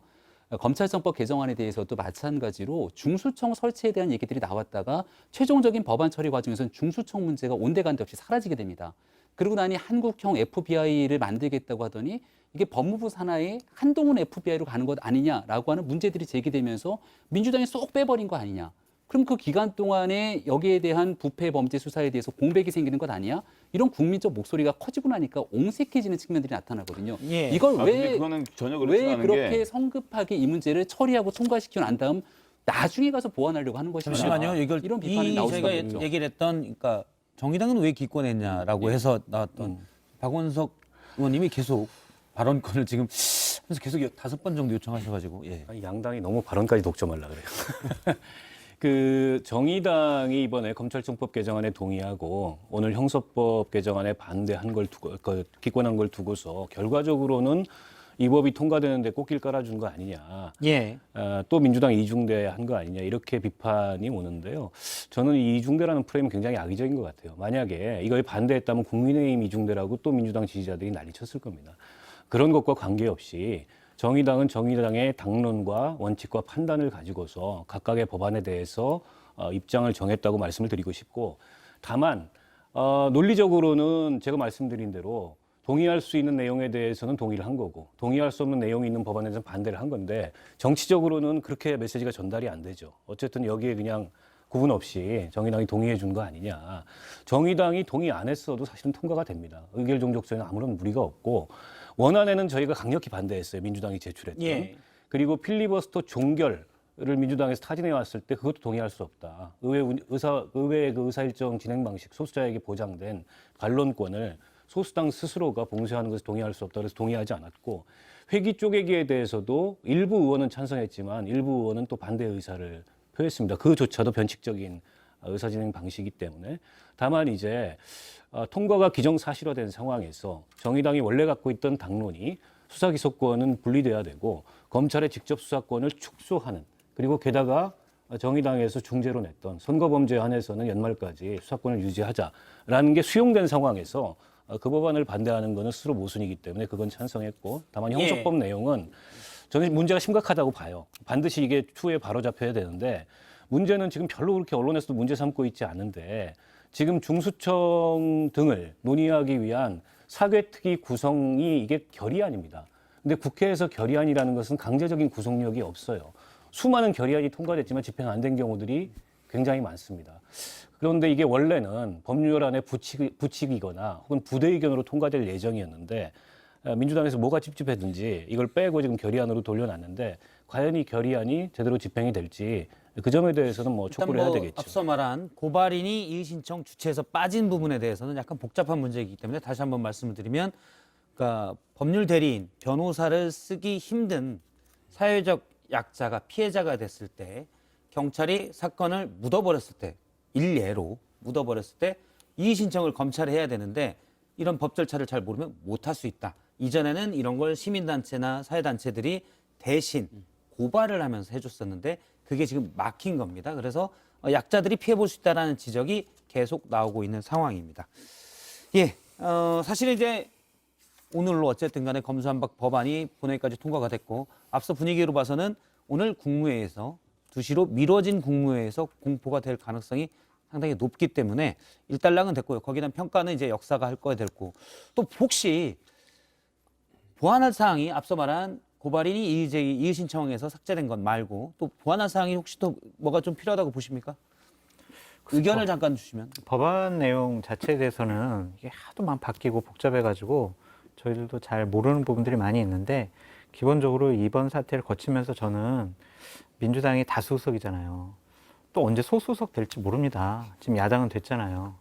검찰청법 개정안에 대해서도 마찬가지로 중수청 설치에 대한 얘기들이 나왔다가 최종적인 법안 처리 과정에서는 중수청 문제가 온데간데 없이 사라지게 됩니다. 그러고 나니 한국형 FBI를 만들겠다고 하더니 이게 법무부 산하에 한동훈 FBI로 가는 것 아니냐라고 하는 문제들이 제기되면서 민주당이 쏙 빼버린 거 아니냐. 그럼 그 기간 동안에 여기에 대한 부패 범죄 수사에 대해서 공백이 생기는 것 아니야? 이런 국민적 목소리가 커지고 나니까 옹색해지는 측면들이 나타나거든요. 예. 이걸 근데 그거는 전혀 그렇지 왜 않은 그렇게 게 성급하게 이 문제를 처리하고 통과시키고 난 다음 나중에 가서 보완하려고 하는 것이냐. 잠시만요. 이걸 이런 비판이 나올 저희가 수밖에 없죠. 얘기를 했던, 그러니까 정의당은 왜 기권했냐라고 해서 나왔던 박원석 의원님이 계속 발언권을 지금 하면서 계속 5번 정도 요청하셔가지고, 예. 아니, 양당이 너무 발언까지 독점하려고 그래요. 그 정의당이 이번에 검찰청법 개정안에 동의하고 오늘 형사법 개정안에 반대한 걸 두고 기권한 걸 두고서 결과적으로는 이 법이 통과되는데 꽃길 깔아준 거 아니냐. 예. 또 민주당 이중대 한 거 아니냐 이렇게 비판이 오는데요. 저는 이 이중대라는 프레임은 굉장히 악의적인 것 같아요. 만약에 이거에 반대했다면 국민의힘 이중대라고 또 민주당 지지자들이 난리쳤을 겁니다. 그런 것과 관계없이 정의당은 정의당의 당론과 원칙과 판단을 가지고서 각각의 법안에 대해서 입장을 정했다고 말씀을 드리고 싶고, 다만 논리적으로는 제가 말씀드린 대로 동의할 수 있는 내용에 대해서는 동의를 한 거고 동의할 수 없는 내용이 있는 법안에 대해서는 반대를 한 건데 정치적으로는 그렇게 메시지가 전달이 안 되죠. 어쨌든 여기에 그냥 구분 없이 정의당이 동의해 준 거 아니냐. 정의당이 동의 안 했어도 사실은 통과가 됩니다. 의결 종족조에는 아무런 무리가 없고 원안에는 저희가 강력히 반대했어요. 민주당이 제출했던. 예. 그리고 필리버스터 종결을 민주당에서 타진해 왔을 때 그것도 동의할 수 없다. 의회의 그 의사일정 진행 방식, 소수자에게 보장된 반론권을 소수당 스스로가 봉쇄하는 것을 동의할 수 없다. 그래서 동의하지 않았고, 회기 쪼개기에 대해서도 일부 의원은 찬성했지만 일부 의원은 또 반대 의사를 표했습니다. 그조차도 변칙적인 의사진행 방식이기 때문에. 다만 이제 통과가 기정사실화된 상황에서 정의당이 원래 갖고 있던 당론이 수사기소권은 분리돼야 되고 검찰의 직접 수사권을 축소하는, 그리고 게다가 정의당에서 중재로 냈던 선거범죄에 한해서는 연말까지 수사권을 유지하자라는 게 수용된 상황에서 그 법안을 반대하는 것은 스스로 모순이기 때문에 그건 찬성했고, 다만 형사법 내용은 저는 문제가 심각하다고 봐요. 반드시 이게 추후에 바로잡혀야 되는데 문제는 지금 별로 그렇게 언론에서도 문제 삼고 있지 않은데 지금 중수청 등을 논의하기 위한 사개특위 구성이 이게 결의안입니다. 근데 국회에서 결의안이라는 것은 강제적인 구속력이 없어요. 수많은 결의안이 통과됐지만 집행 안 된 경우들이 굉장히 많습니다. 그런데 이게 원래는 법률안에 부칙이거나 혹은 부대 의견으로 통과될 예정이었는데 민주당에서 뭐가 찝찝했든지 이걸 빼고 지금 결의안으로 돌려놨는데 과연 이 결의안이 제대로 집행이 될지 그 점에 대해서는 뭐 촉구를 해야 되겠죠. 앞서 말한 고발인이 이의신청 주체에서 빠진 부분에 대해서는 약간 복잡한 문제이기 때문에 다시 한번 말씀을 드리면, 그러니까 법률 대리인, 변호사를 쓰기 힘든 사회적 약자가 피해자가 됐을 때 경찰이 사건을 묻어버렸을 때, 일례로 묻어버렸을 때 이의신청을 검찰이 해야 되는데 이런 법 절차를 잘 모르면 못할 수 있다. 이전에는 이런 걸 시민단체나 사회단체들이 대신 고발을 하면서 해줬었는데 그게 지금 막힌 겁니다. 그래서 약자들이 피해볼 수 있다는 지적이 계속 나오고 있는 상황입니다. 예, 사실 이제 오늘로 어쨌든 간에 검수완박 법안이 본회의까지 통과가 됐고, 앞서 분위기로 봐서는 오늘 국무회의에서 2시로 미뤄진 국무회의에서 공포가 될 가능성이 상당히 높기 때문에 일단락은 됐고요. 거기에 대한 평가는 이제 역사가 할 거야 됐고, 또 혹시 보완할 사항이 앞서 말한 고발인이 이의신청에서 삭제된 것 말고 또 보완할 사항이 혹시 또 뭐가 좀 필요하다고 보십니까? 의견을 잠깐 주시면. 법안 내용 자체에 대해서는 이게 하도 바뀌고 복잡해가지고 저희들도 잘 모르는 부분들이 많이 있는데, 기본적으로 이번 사태를 거치면서 저는 민주당이 다수석이잖아요. 또 언제 소수석 될지 모릅니다. 지금 야당은 됐잖아요.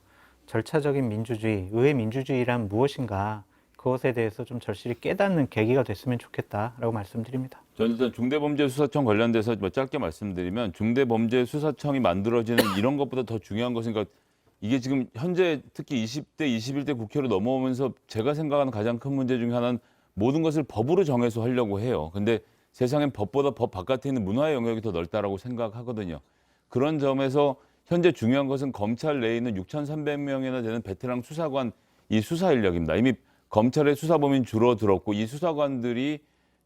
절차적인 민주주의, 의회 민주주의란 무엇인가, 그것에 대해서 좀 절실히 깨닫는 계기가 됐으면 좋겠다라고 말씀드립니다. 저는 일단 중대범죄수사청 관련돼서 뭐 짧게 말씀드리면, 중대범죄수사청이 만들어지는 이런 것보다 더 중요한 것은, 그러니까 이게 지금 현재 특히 20대, 21대 국회로 넘어오면서 제가 생각하는 가장 큰 문제 중에 하나는 모든 것을 법으로 정해서 하려고 해요. 근데 세상엔 법보다 법 바깥에 있는 문화의 영역이 더 넓다라고 생각하거든요. 그런 점에서 현재 중요한 것은 검찰 내에 있는 6,300명이나 되는 베테랑 수사관 이 수사 인력입니다. 이미 검찰의 수사 범위는 줄어들었고 이 수사관들이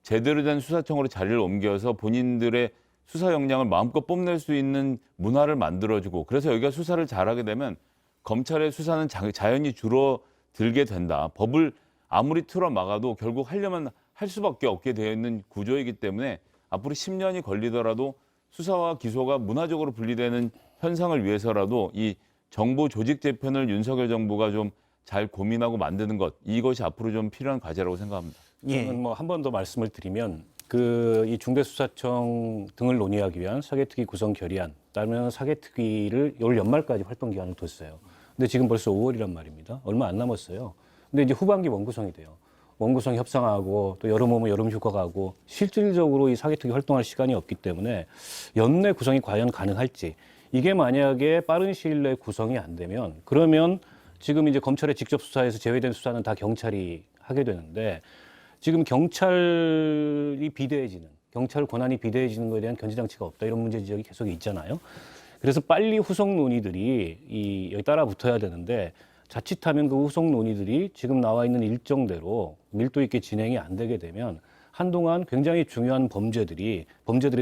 제대로 된 수사청으로 자리를 옮겨서 본인들의 수사 역량을 마음껏 뽐낼 수 있는 문화를 만들어주고 그래서 여기가 수사를 잘하게 되면 검찰의 수사는 자연히 줄어들게 된다. 법을 아무리 틀어 막아도 결국 하려면 할 수밖에 없게 되어 있는 구조이기 때문에 앞으로 10년이 걸리더라도 수사와 기소가 문화적으로 분리되는 현상을 위해서라도 이 정부 조직 재편을 윤석열 정부가 좀 잘 고민하고 만드는 것 이것이 앞으로 좀 필요한 과제라고 생각합니다. 예. 저는 뭐 한 번 더 말씀을 드리면 이 중대수사청 등을 논의하기 위한 사개특위 구성 결의안 따르면 사개특위를 올 연말까지 활동 기간을 뒀어요. 근데 지금 벌써 5월이란 말입니다. 얼마 안 남았어요. 근데 이제 후반기 원구성이 돼요. 원구성 협상하고 또 여름 오면 여름 휴가 가고 실질적으로 이 사개특위 활동할 시간이 없기 때문에 연내 구성이 과연 가능할지 이게 만약에 빠른 시일 내에 구성이 안 되면 그러면 지금 이제 검찰의 직접 수사에서 제외된 수사는 다 경찰이 하게 되는데 지금 경찰이 비대해지는 경찰 권한이 비대해지는 것에 대한 견제장치가 없다 이런 문제 지적이 계속 있잖아요. 그래서 빨리 후속 논의들이 여기 따라 붙어야 되는데 자칫하면 그 후속 논의들이 지금 나와 있는 일정대로 밀도 있게 진행이 안 되게 되면 한동안 굉장히 중요한 범죄들에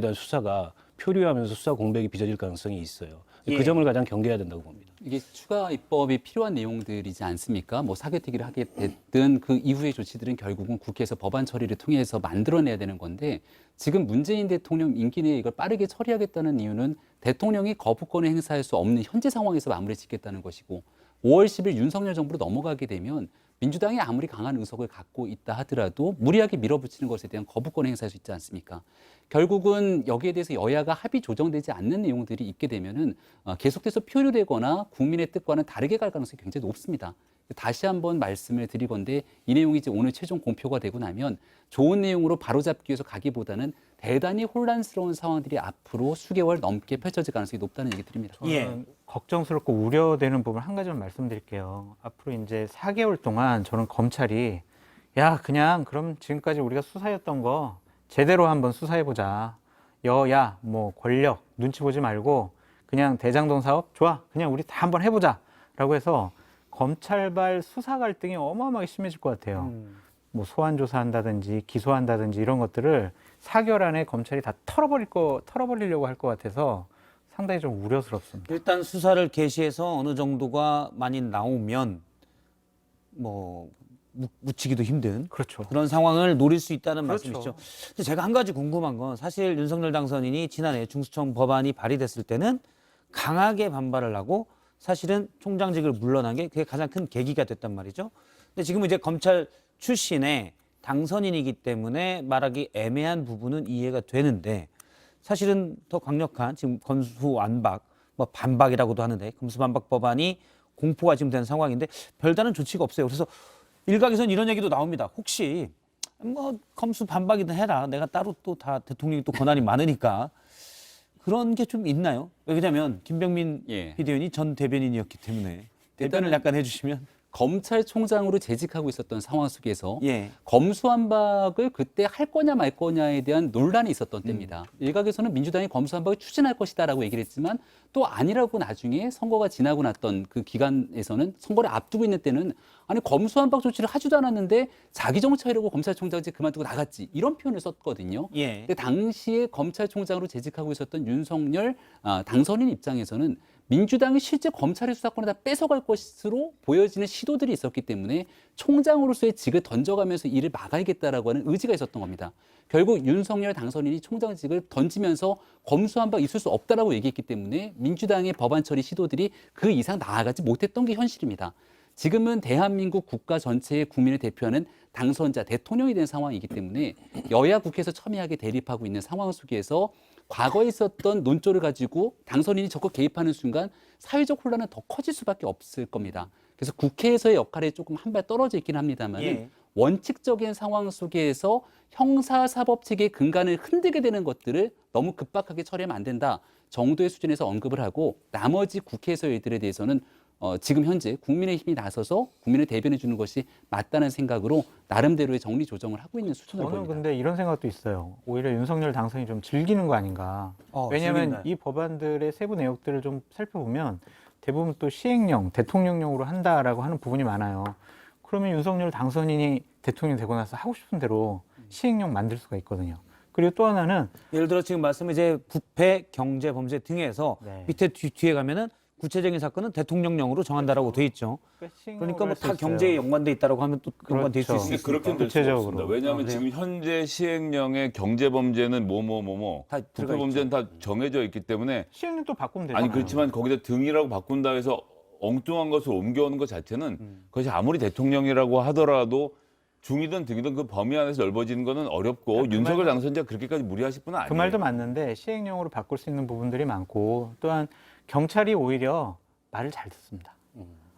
대한 수사가 표류하면서 수사 공백이 빚어질 가능성이 있어요. 그 점을 가장 경계해야 된다고 봅니다. 이게 추가 입법이 필요한 내용들이지 않습니까? 뭐 사개특위를 하게 됐든 그 이후의 조치들은 결국은 국회에서 법안 처리를 통해서 만들어내야 되는 건데 지금 문재인 대통령 임기 내에 이걸 빠르게 처리하겠다는 이유는 대통령이 거부권을 행사할 수 없는 현재 상황에서 마무리 짓겠다는 것이고 5월 10일 윤석열 정부로 넘어가게 되면 민주당이 아무리 강한 의석을 갖고 있다 하더라도 무리하게 밀어붙이는 것에 대한 거부권을 행사할 수 있지 않습니까? 결국은 여기에 대해서 여야가 합의 조정되지 않는 내용들이 있게 되면은 계속해서 표류되거나 국민의 뜻과는 다르게 갈 가능성이 굉장히 높습니다. 다시 한번 말씀을 드리건데 이 내용이 이제 오늘 최종 공표가 되고 나면 좋은 내용으로 바로잡기 위해서 가기보다는 대단히 혼란스러운 상황들이 앞으로 수개월 넘게 펼쳐질 가능성이 높다는 얘기 드립니다. 저는 걱정스럽고 우려되는 부분 한 가지만 말씀드릴게요. 앞으로 이제 4개월 동안 저는 검찰이 야 그냥 그럼 지금까지 우리가 수사했던 거 제대로 한번 수사해보자. 여야 뭐 권력 눈치 보지 말고 그냥 대장동 사업 좋아 그냥 우리 다 한번 해보자 라고 해서 검찰발 수사 갈등이 어마어마하게 심해질 것 같아요. 뭐 소환 조사한다든지 기소한다든지 이런 것들을 4개월 안에 검찰이 다 털어버리려고 할 것 같아서 상당히 좀 우려스럽습니다. 일단 수사를 개시해서 어느 정도가 많이 나오면 뭐 묻히기도 힘든 그렇죠. 그런 상황을 노릴 수 있다는 그렇죠. 말씀이시죠. 근데 제가 한 가지 궁금한 건 사실 윤석열 당선인이 지난해 중수청 법안이 발의됐을 때는 강하게 반발을 하고 사실은 총장직을 물러난 게 그게 가장 큰 계기가 됐단 말이죠. 근데 지금은 이제 검찰 출신의 당선인이기 때문에 말하기 애매한 부분은 이해가 되는데 사실은 더 강력한 지금 검수완박, 뭐 반박이라고도 하는데 검수완박 법안이 공포가 지금 된 상황인데 별다른 조치가 없어요. 그래서 일각에서는 이런 얘기도 나옵니다. 혹시 뭐 검수 반박이든 해라. 내가 따로 또 다 대통령이 또 권한이 많으니까 그런 게 좀 있나요? 왜냐하면 김병민 비대위원이 전 대변인이었기 때문에 대변을 약간 해주시면. 검찰총장으로 재직하고 있었던 상황 속에서 검수완박을 그때 할 거냐 말 거냐에 대한 논란이 있었던 때입니다. 일각에서는 민주당이 검수완박을 추진할 것이다라고 얘기를 했지만 또 아니라고 나중에 선거가 지나고 났던 그 기간에서는 선거를 앞두고 있는 때는 아니 검수완박 조치를 하지도 않았는데 자기 정치하려고 검찰총장직 그만두고 나갔지 이런 표현을 썼거든요. 근데 당시에 검찰총장으로 재직하고 있었던 윤석열 당선인 입장에서는 민주당이 실제 검찰의 수사권을 다 뺏어갈 것으로 보여지는 시도들이 있었기 때문에 총장으로서의 직을 던져가면서 이를 막아야겠다라고 하는 의지가 있었던 겁니다. 결국 윤석열 당선인이 총장직을 던지면서 검수완박 있을 수 없다라고 얘기했기 때문에 민주당의 법안 처리 시도들이 그 이상 나아가지 못했던 게 현실입니다. 지금은 대한민국 국가 전체의 국민을 대표하는 당선자, 대통령이 된 상황이기 때문에 여야 국회에서 첨예하게 대립하고 있는 상황 속에서 과거에 있었던 논조를 가지고 당선인이 적극 개입하는 순간 사회적 혼란은 더 커질 수밖에 없을 겁니다. 그래서 국회에서의 역할이 조금 한 발 떨어져 있긴 합니다만 원칙적인 상황 속에서 형사사법체계의 근간을 흔들게 되는 것들을 너무 급박하게 처리하면 안 된다 정도의 수준에서 언급을 하고 나머지 국회에서의 일들에 대해서는 지금 현재 국민의힘이 나서서 국민을 대변해 주는 것이 맞다는 생각으로 나름대로의 정리 조정을 하고 있는 수준으로 저는 보입니다. 근데 이런 생각도 있어요. 오히려 윤석열 당선이 좀 즐기는 거 아닌가. 왜냐하면 즐긴다. 이 법안들의 세부 내역들을 좀 살펴보면 대부분 또 시행령, 대통령령으로 한다라고 하는 부분이 많아요. 그러면 윤석열 당선인이 대통령 되고 나서 하고 싶은 대로 시행령 만들 수가 있거든요. 그리고 또 하나는 예를 들어 지금 말씀은 이제 부패, 경제, 범죄 등에서 네. 밑에 뒤에 가면은 구체적인 사건은 대통령령으로 정한다라고 돼 있죠. 그러니까 뭐 다 경제에 연관돼 있다라고 하면 또 연관될 수 그렇죠. 있으니까. 그렇게 될 수가 구체적으로. 없습니다. 왜냐하면 그래요? 지금 현재 시행령의 경제 범죄는 뭐뭐뭐뭐, 다 부패 들어가 범죄는 다 정해져 있기 때문에 시행령 또 바꾸면 되잖아요. 아니 그렇지만 거기다 등이라고 바꾼다 해서 엉뚱한 것을 옮겨오는 것 자체는 그것이 아무리 대통령이라고 하더라도 중이든 등이든 그 범위 안에서 넓어지는 거는 어렵고 윤석열 당선자가 그렇게까지 무리하실 분은 아니에요. 그 말도 맞는데 시행령으로 바꿀 수 있는 부분들이 많고 또한 경찰이 오히려 말을 잘 듣습니다.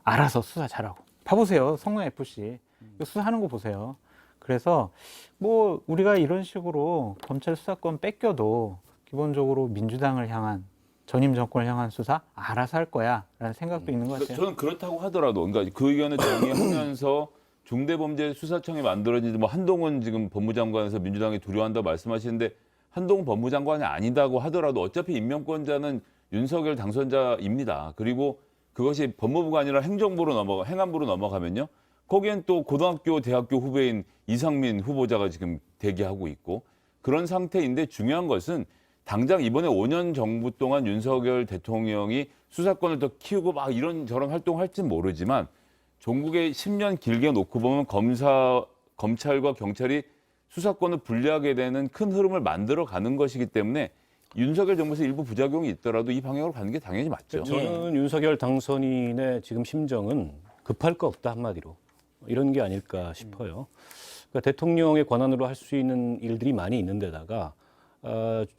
알아서 수사 잘하고. 봐보세요. 성남 FC. 이거 수사하는 거 보세요. 그래서 뭐 우리가 이런 식으로 검찰 수사권 뺏겨도 기본적으로 민주당을 향한 전임 정권을 향한 수사 알아서 할 거야 라는 생각도 있는 것 같아요. 저는 그렇다고 하더라도 그러니까 그 의견을 정리하면서 중대범죄수사청이 만들어진 뭐 한동훈 지금 법무장관에서 민주당이 두려워한다고 말씀하시는데 한동훈 법무장관이 아니다고 하더라도 어차피 임명권자는 윤석열 당선자입니다. 그리고 그것이 법무부가 아니라 행정부로 행안부로 넘어가면요. 거기엔 또 고등학교, 대학교 후배인 이상민 후보자가 지금 대기하고 있고 그런 상태인데 중요한 것은 당장 이번에 5년 정부 동안 윤석열 대통령이 수사권을 더 키우고 막 이런저런 활동할지는 모르지만 전국에 10년 길게 놓고 보면 검찰과 경찰이 수사권을 분리하게 되는 큰 흐름을 만들어가는 것이기 때문에 윤석열 정부에서 일부 부작용이 있더라도 이 방향으로 가는 게 당연히 맞죠. 저는 윤석열 당선인의 지금 심정은 급할 거 없다 한마디로 이런 게 아닐까 싶어요. 그러니까 대통령의 권한으로 할 수 있는 일들이 많이 있는데다가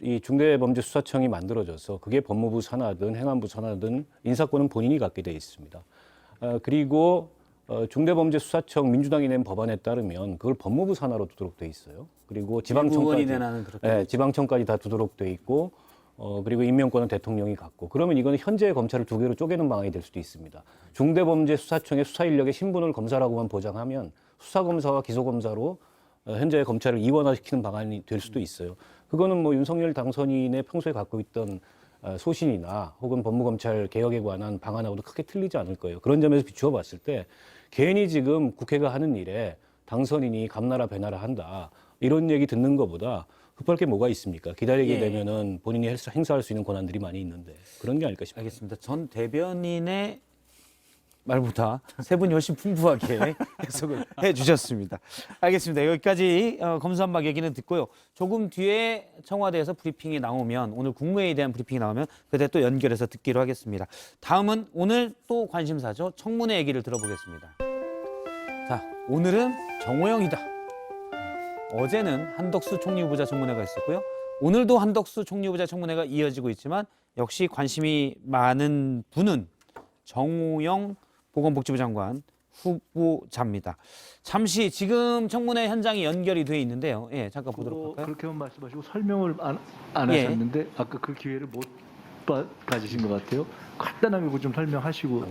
이 중대범죄수사청이 만들어져서 그게 법무부 산하든 행안부 산하든 인사권은 본인이 갖게 돼 있습니다. 그리고 중대범죄수사청 민주당이 낸 법안에 따르면 그걸 법무부 산하로 두도록 돼 있어요. 그리고 지방청까지, 내나는 그렇게. 네, 지방청까지 다 두도록 돼 있고 그리고 임명권은 대통령이 갖고 그러면 이거는 현재 검찰을 두 개로 쪼개는 방안이 될 수도 있습니다. 중대범죄수사청의 수사 인력의 신분을 검사라고만 보장하면 수사검사와 기소검사로 현재 검찰을 이원화시키는 방안이 될 수도 있어요. 그거는 뭐 윤석열 당선인의 평소에 갖고 있던 소신이나 혹은 법무검찰 개혁에 관한 방안하고도 크게 틀리지 않을 거예요. 그런 점에서 비추어 봤을 때 괜히 지금 국회가 하는 일에 당선인이 감나라 배나라 한다 이런 얘기 듣는 것보다 급할 게 뭐가 있습니까? 기다리게 예. 되면은 본인이 행사할 수 있는 권한들이 많이 있는데 그런 게 아닐까 싶습니다. 알겠습니다. 전 대변인의 말보다 세 분이 훨씬 풍부하게 해석을 해주셨습니다. 알겠습니다. 여기까지 검수한박 얘기는 듣고요. 조금 뒤에 청와대에서 브리핑이 나오면 오늘 국무회의에 대한 브리핑이 나오면 그때 또 연결해서 듣기로 하겠습니다. 다음은 오늘 또 관심사죠. 청문회 얘기를 들어보겠습니다. 자, 오늘은 정호영이다. 어제는 한덕수 총리 후보자 청문회가 있었고요. 오늘도 한덕수 총리 후보자 청문회가 이어지고 있지만 역시 관심이 많은 분은 정호영 보건복지부 장관 후보자입니다. 잠시 지금 청문회 현장이 연결이 돼 있는데요. 예, 잠깐 보도록 할까요? 그렇게만 말씀하시고 설명을 안 예. 하셨는데 아까 그 기회를 못 가지신 것 같아요. 간단하게 그거 좀 설명하시고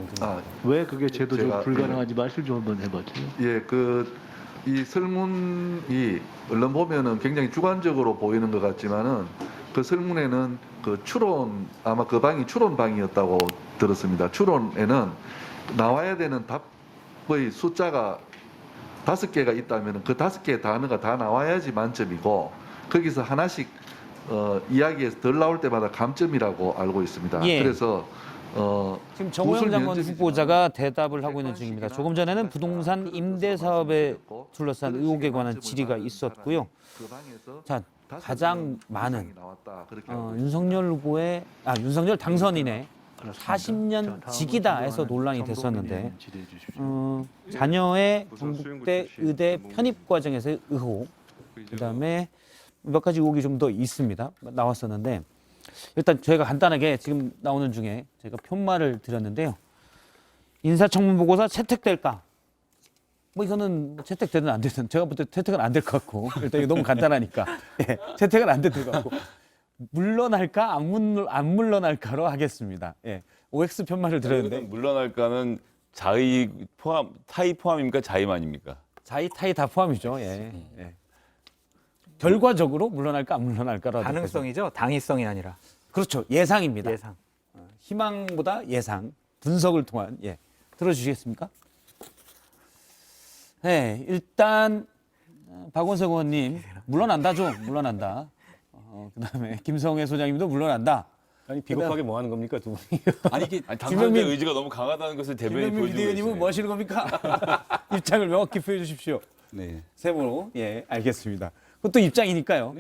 왜 그게 제도적으로 제가, 불가능한지 말씀 좀 한번 해봐죠. 예, 이 설문이 얼른 보면은 굉장히 주관적으로 보이는 것 같지만은 그 설문에는 그 추론 아마 그 방이 추론 방이었다고 들었습니다. 추론에는 나와야 되는 답의 숫자가 5개가 있다면 그 5개의 단어가 다 나와야지 만점이고 거기서 하나씩 이야기에서 덜 나올 때마다 감점이라고 알고 있습니다. 예. 그래서 지금 정호영 무슨 장관 면접이지만 후보자가 대답을 하고 있는 중입니다. 조금 전에는 부동산 임대 사업에 둘러싼 의혹에 관한 질의가 있었고요. 자, 가장 많은 윤석열 당선인의 40년 직이다에서 논란이 됐었는데 자녀의 경북대 의대 편입 과정에서의 의혹, 그다음에 몇 가지 의혹이 좀 더 있습니다. 나왔었는데 일단 저희가 간단하게 지금 나오는 중에 제가 편말을 드렸는데요. 인사청문 보고서 채택될까? 뭐 이거는 채택되든 안 되든 제가 볼 때 채택은 안 될 것 같고 일단 이거 너무 간단하니까 예, 채택은 안 될 것 같고 물러날까 안 물러날까로 하겠습니다. 예, OX 편말을 들었는데 물러날까는 자의 포함, 타의 포함입니까? 자의만 아닙니까? 자의 타의 다 포함이죠. 예. 예. 결과적으로 물러날까 안 물러날까라도 가능성이죠. 당위성이 아니라 그렇죠. 예상입니다. 예상. 희망보다 예상, 분석을 통한 들어주시겠습니까? 네, 일단 박원석 의원님 물러난다죠. 물러난다. 그다음에 김성애 소장님도 물러난다. 아니 비겁하게 뭐 하는 겁니까 두 분이? 아니 이게 당선자 의지가 너무 강하다는 것을 대변이 김병민 보여주고 비대위원님은 있어요. 뭐 하시는 겁니까? 입장을 명확히 표해 주십시오. 네. 세모로 알겠습니다. 그것도 입장이니까요.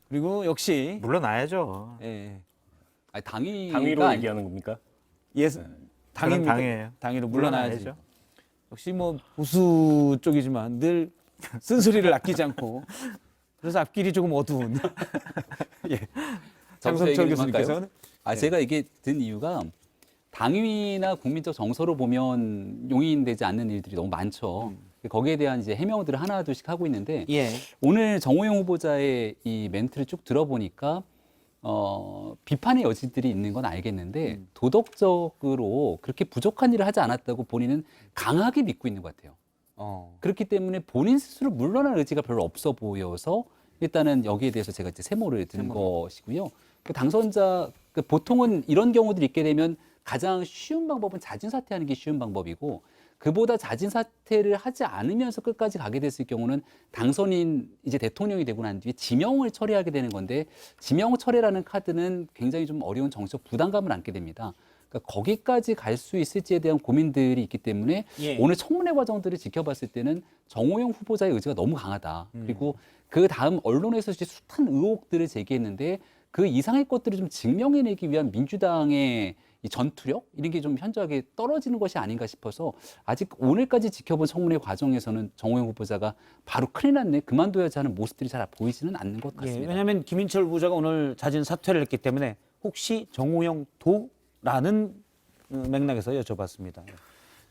그리고 역시 물러나야죠. 아니, 당위가 당위로 얘기하는 겁니까? 당입니다. 당이에요. 당위로 물러나야지. 물러나야죠. 역시 뭐 보수 쪽이지만 늘 쓴소리를 아끼지 않고 그래서 앞길이 조금 어두운 장성철 교수님께서는 제가 이게 든 이유가 당위나 국민적 정서로 보면 용인되지 않는 일들이 너무 많죠. 거기에 대한 이제 해명들을 하나둘씩 하고 있는데 오늘 정호영 후보자의 이 멘트를 쭉 들어보니까 비판의 여지들이 있는 건 알겠는데 도덕적으로 그렇게 부족한 일을 하지 않았다고 본인은 강하게 믿고 있는 것 같아요. 그렇기 때문에 본인 스스로 물러날 의지가 별로 없어 보여서 일단은 여기에 대해서 제가 이제 세모를 든 것이고요. 그 당선자 보통은 이런 경우들이 있게 되면 가장 쉬운 방법은 자진 사퇴하는 게 쉬운 방법이고 그보다 자진 사퇴를 하지 않으면서 끝까지 가게 됐을 경우는 당선인 이제 대통령이 되고 난 뒤에 지명을 처리하게 되는 건데 지명 철회라는 카드는 굉장히 좀 어려운 정치적 부담감을 안게 됩니다. 그러니까 거기까지 갈 수 있을지에 대한 고민들이 있기 때문에 오늘 청문회 과정들을 지켜봤을 때는 정호영 후보자의 의지가 너무 강하다. 그리고 그 다음 언론에서 이제 숱한 의혹들을 제기했는데 그 이상의 것들을 좀 증명해내기 위한 민주당의 이 전투력 이런 게 좀 현저하게 떨어지는 것이 아닌가 싶어서 아직 오늘까지 지켜본 청문회 과정에서는 정호영 후보자가 바로 큰일 났네 그만둬야지 하는 모습들이 잘 보이지는 않는 것 같습니다. 왜냐하면 김인철 후보자가 오늘 자진 사퇴를 했기 때문에 혹시 정호영 도라는 맥락에서 여쭤봤습니다.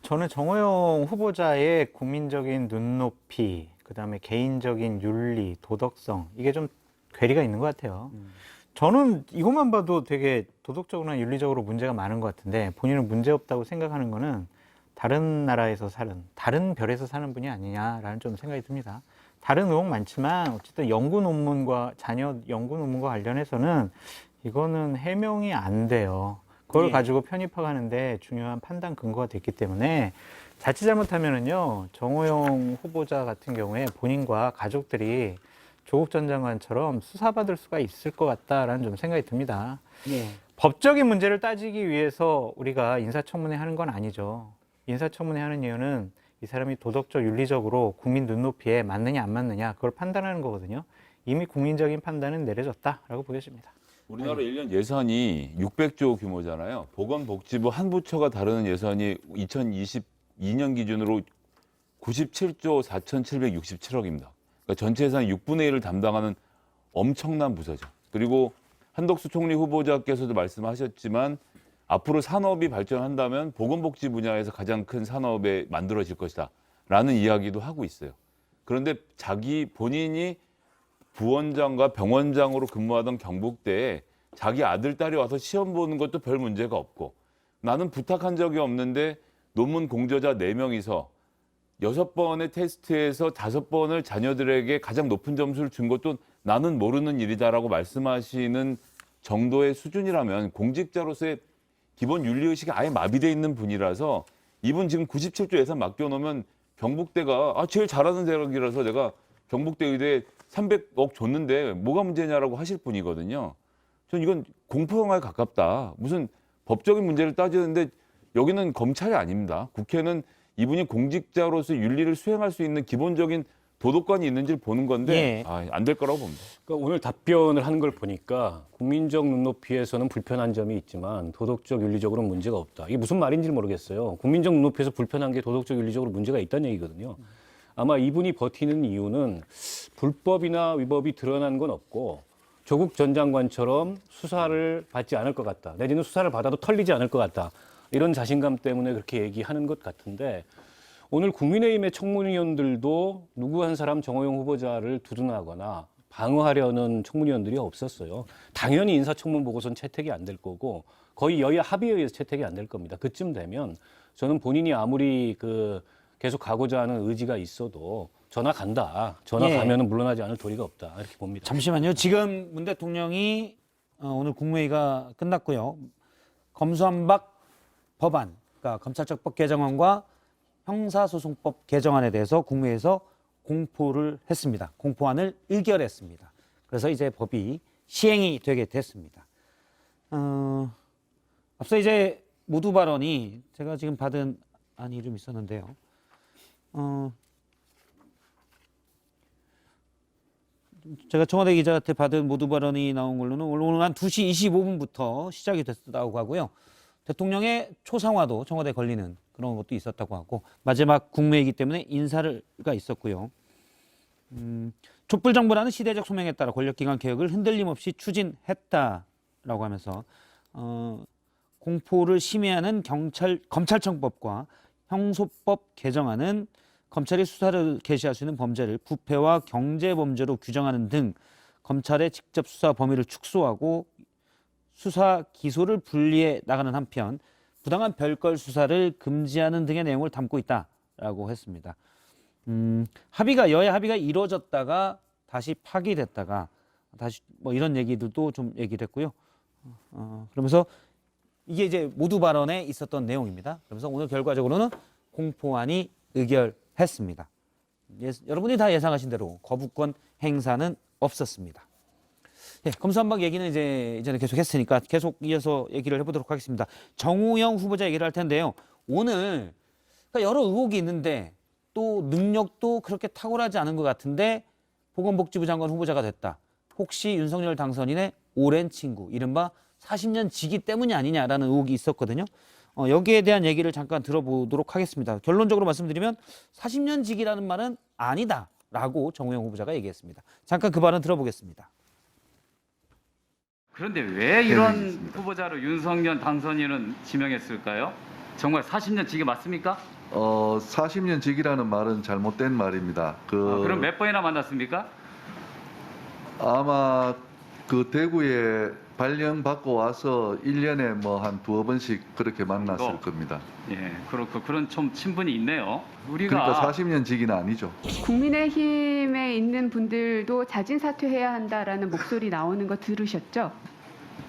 저는 정호영 후보자의 국민적인 눈높이, 그다음에 개인적인 윤리, 도덕성 이게 좀 괴리가 있는 것 같아요. 저는 이것만 봐도 되게 도덕적으로나 윤리적으로 문제가 많은 것 같은데 본인은 문제 없다고 생각하는 거는 다른 나라에서 사는, 다른 별에서 사는 분이 아니냐라는 좀 생각이 듭니다. 다른 의혹 많지만 어쨌든 연구 논문과 자녀 연구 논문과 관련해서는 이거는 해명이 안 돼요. 그걸 가지고 편입해가는데 중요한 판단 근거가 됐기 때문에 자칫 잘못하면은요 정호영 후보자 같은 경우에 본인과 가족들이 조국 전 장관처럼 수사받을 수가 있을 것 같다라는 좀 생각이 듭니다. 법적인 문제를 따지기 위해서 우리가 인사청문회 하는 건 아니죠. 인사청문회 하는 이유는 이 사람이 도덕적, 윤리적으로 국민 눈높이에 맞느냐 안 맞느냐 그걸 판단하는 거거든요. 이미 국민적인 판단은 내려졌다라고 보여집니다. 우리나라 1년 예산이 600조 규모잖아요. 보건복지부 한 부처가 다루는 예산이 2022년 기준으로 97조 4,767억입니다. 그러니까 전체 예산 6분의 1을 담당하는 엄청난 부서죠. 그리고 한덕수 총리 후보자께서도 말씀하셨지만 앞으로 산업이 발전한다면 보건복지 분야에서 가장 큰 산업에 만들어질 것이다 라는 이야기도 하고 있어요. 그런데 본인이 부원장과 병원장으로 근무하던 경북대에 자기 아들, 딸이 와서 시험 보는 것도 별 문제가 없고 나는 부탁한 적이 없는데 논문 공저자 4명이서 6번의 테스트에서 5번을 자녀들에게 가장 높은 점수를 준 것도 나는 모르는 일이다라고 말씀하시는 정도의 수준이라면 공직자로서의 기본 윤리의식이 아예 마비되어 있는 분이라서 이분 지금 97조 예산 맡겨놓으면 경북대가 제일 잘하는 대학이라서 내가 경북대 의대에 300억 줬는데 뭐가 문제냐라고 하실 분이거든요. 전 이건 공포 영화에 가깝다. 무슨 법적인 문제를 따지는데 여기는 검찰이 아닙니다. 국회는 이분이 공직자로서 윤리를 수행할 수 있는 기본적인 도덕관이 있는지를 보는 건데 안 될 거라고 봅니다. 그러니까 오늘 답변을 하는 걸 보니까 국민적 눈높이에서는 불편한 점이 있지만 도덕적 윤리적으로는 문제가 없다. 이게 무슨 말인지 모르겠어요. 국민적 눈높이에서 불편한 게 도덕적 윤리적으로 문제가 있다는 얘기거든요. 아마 이분이 버티는 이유는 불법이나 위법이 드러난 건 없고 조국 전 장관처럼 수사를 받지 않을 것 같다. 내지는 수사를 받아도 털리지 않을 것 같다. 이런 자신감 때문에 그렇게 얘기하는 것 같은데 오늘 국민의힘의 청문위원들도 누구 한 사람 정호영 후보자를 두둔하거나 방어하려는 청문위원들이 없었어요. 당연히 인사청문 보고서는 채택이 안 될 거고 거의 여야 합의에 의해서 채택이 안 될 겁니다. 그쯤 되면 저는 본인이 아무리 계속 가고자 하는 의지가 있어도 전화 간다. 전화 예. 가면은 물러나지 않을 도리가 없다. 이렇게 봅니다. 잠시만요. 지금 문 대통령이 오늘 국무회의가 끝났고요. 검수완박 법안, 그러니까 검찰청법 개정안과 형사소송법 개정안에 대해서 국무회에서 공포를 했습니다. 공포안을 의결했습니다. 그래서 이제 법이 시행이 되게 됐습니다. 앞서 이제 모두 발언이 제가 지금 받은 안이 좀 있었는데요. 제가 청와대 기자한테 받은 모두 발언이 나온 걸로는 오늘 한 2시 25분부터 시작이 됐다고 하고요. 대통령의 초상화도 청와대에 걸리는 그런 것도 있었다고 하고 마지막 국무회의이기 때문에 인사가 있었고요. 촛불 정부라는 시대적 소명에 따라 권력기관 개혁을 흔들림 없이 추진했다라고 하면서 공포를 심해하는 검찰청법과 형소법 개정안은 검찰이 수사를 개시할 수 있는 범죄를 부패와 경제범죄로 규정하는 등 검찰의 직접 수사 범위를 축소하고 수사 기소를 분리해 나가는 한편 부당한 별걸 수사를 금지하는 등의 내용을 담고 있다라고 했습니다. 여야 합의가 이루어졌다가 다시 파기됐다가 다시 뭐 이런 얘기들도 좀 얘기를 했고요. 그러면서 이게 이제 모두 발언에 있었던 내용입니다. 그러면서 오늘 결과적으로는 공포안이 의결했습니다. 여러분이 다 예상하신 대로 거부권 행사는 없었습니다. 네, 검수완박 얘기는 이전에 계속 했으니까 계속 이어서 얘기를 해보도록 하겠습니다. 정우영 후보자 얘기를 할 텐데요. 오늘 그러니까 여러 의혹이 있는데 또 능력도 그렇게 탁월하지 않은 것 같은데 보건복지부 장관 후보자가 됐다. 혹시 윤석열 당선인의 오랜 친구, 이른바 40년 지기 때문이 아니냐라는 의혹이 있었거든요. 여기에 대한 얘기를 잠깐 들어보도록 하겠습니다. 결론적으로 말씀드리면 40년 지기라는 말은 아니다라고 정우영 후보자가 얘기했습니다. 잠깐 그 발언 들어보겠습니다. 그런데 왜 이런 후보자로 윤석열 당선인은 지명했을까요? 정말 40년 지기 맞습니까? 40년 직이라는 말은 잘못된 말입니다. 그럼 몇 번이나 만났습니까? 아마 대구에 발령받고 와서 1년에 뭐 한 두어 번씩 그렇게 만났을 겁니다. 예, 그런 좀 친분이 있네요. 그러니까 40년 직위는 아니죠. 국민의힘에 있는 분들도 자진 사퇴해야 한다라는 목소리 나오는 거 들으셨죠?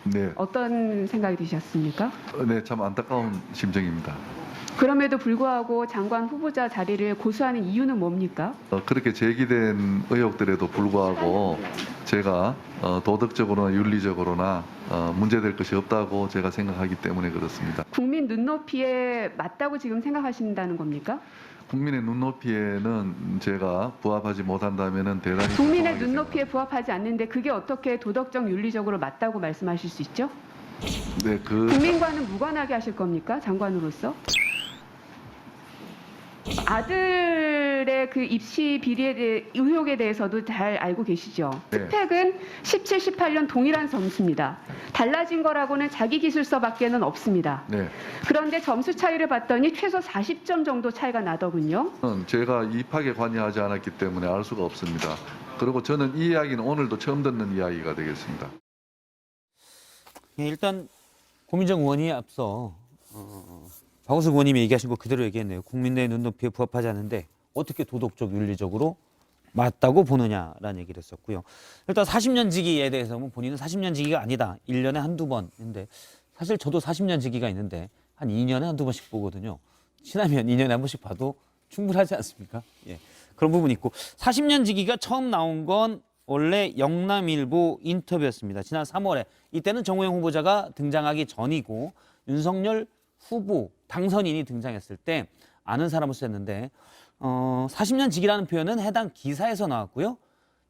네, 어떤 생각이 드셨습니까? 네, 참 안타까운 심정입니다. 그럼에도 불구하고 장관 후보자 자리를 고수하는 이유는 뭡니까? 그렇게 제기된 의혹들에도 불구하고 제가 도덕적으로나 윤리적으로나 문제될 것이 없다고 제가 생각하기 때문에 그렇습니다. 국민 눈높이에 맞다고 지금 생각하신다는 겁니까? 국민의 눈높이에는 제가 부합하지 못한다면은 대단히 국민의 죄송하게 눈높이에 부합하지 않는데 그게 어떻게 도덕적 윤리적으로 맞다고 말씀하실 수 있죠? 네, 국민과는 무관하게 하실 겁니까? 장관으로서? 아들의 그 입시 비리에 대해 의혹에 대해서도 잘 알고 계시죠? 네. 스펙은 17, 18년 동일한 점수입니다. 달라진 거라고는 자기 기술서밖에는 없습니다. 네. 그런데 점수 차이를 봤더니 최소 40점 정도 차이가 나더군요. 제가 입학에 관여하지 않았기 때문에 알 수가 없습니다. 그리고 저는 이 이야기는 오늘도 처음 듣는 이야기가 되겠습니다. 예, 일단 고민정 의원이 앞서 박원석 의원님이 얘기하신 거 그대로 얘기했네요. 국민의 눈높이에 부합하지 않는데 어떻게 도덕적 윤리적으로 맞다고 보느냐라는 얘기를 했었고요. 일단 40년 지기에 대해서는 본인은 40년 지기가 아니다. 1년에 한두 번인데 사실 저도 40년 지기가 있는데 한 2년에 한두 번씩 보거든요. 친하면 2년에 한 번씩 봐도 충분하지 않습니까? 예, 그런 부분이 있고 40년 지기가 처음 나온 건 원래 영남일보 인터뷰였습니다. 지난 3월에 이때는 정우영 후보자가 등장하기 전이고 윤석열 후보 당선인이 등장했을 때 아는 사람으로서 했는데 40년 지기라는 표현은 해당 기사에서 나왔고요.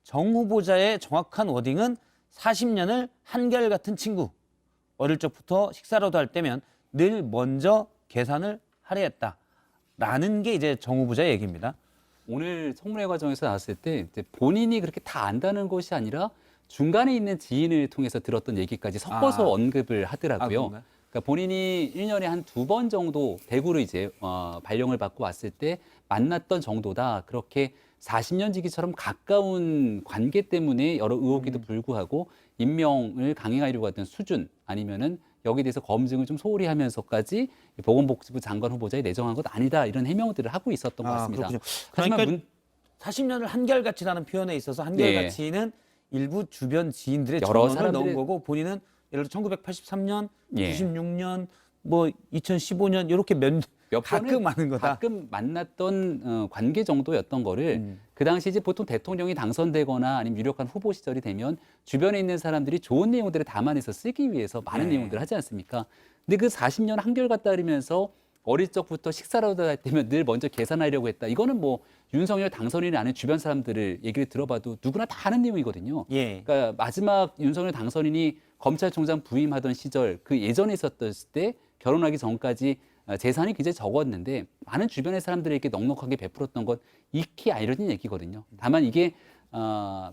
정 후보자의 정확한 워딩은 40년을 한결같은 친구. 어릴 적부터 식사라도 할 때면 늘 먼저 계산을 하려 했다라는 게 이제 정 후보자의 얘기입니다. 오늘 청문회 과정에서 나왔을 때 이제 본인이 그렇게 다 안다는 것이 아니라 중간에 있는 지인을 통해서 들었던 얘기까지 섞어서 언급을 하더라고요. 그러니까 본인이 1년에 한 2번 정도 대구로 이제 발령을 받고 왔을 때 만났던 정도다. 그렇게 40년 지기처럼 가까운 관계 때문에 여러 의혹에도 불구하고 임명을 강행하려고 했던 수준 아니면은 여기에 대해서 검증을 좀 소홀히 하면서까지 보건복지부 장관 후보자에 내정한 것 아니다. 이런 해명들을 하고 있었던 것 같습니다. 그렇군요. 하지만 그러니까 40년을 한결같이라는 표현에 있어서 한결같이는 일부 주변 지인들의 여러 전원을 넣은 사람들의- 거고 본인은 예를 들어 1983년, 예. 96년, 뭐 2015년 이렇게 몇 가끔 번을 하는 거다. 가끔 만났던 관계 정도였던 거를 그 당시 이제 보통 대통령이 당선되거나 아니면 유력한 후보 시절이 되면 주변에 있는 사람들이 좋은 내용들을 담아내서 쓰기 위해서 많은 네. 내용들을 하지 않습니까? 근데 그 40년 한결같다 그러면서 어릴 적부터 식사라도 할 때면 늘 먼저 계산하려고 했다. 이거는 뭐 윤석열 당선인이 아는 주변 사람들을 얘기를 들어봐도 누구나 다 아는 내용이거든요. 예. 그러니까 마지막 윤석열 당선인이 검찰총장 부임하던 시절 그 예전에 있었을 때 결혼하기 전까지 재산이 굉장히 적었는데 많은 주변의 사람들에게 넉넉하게 베풀었던 건 익히 알려진 얘기거든요. 다만 이게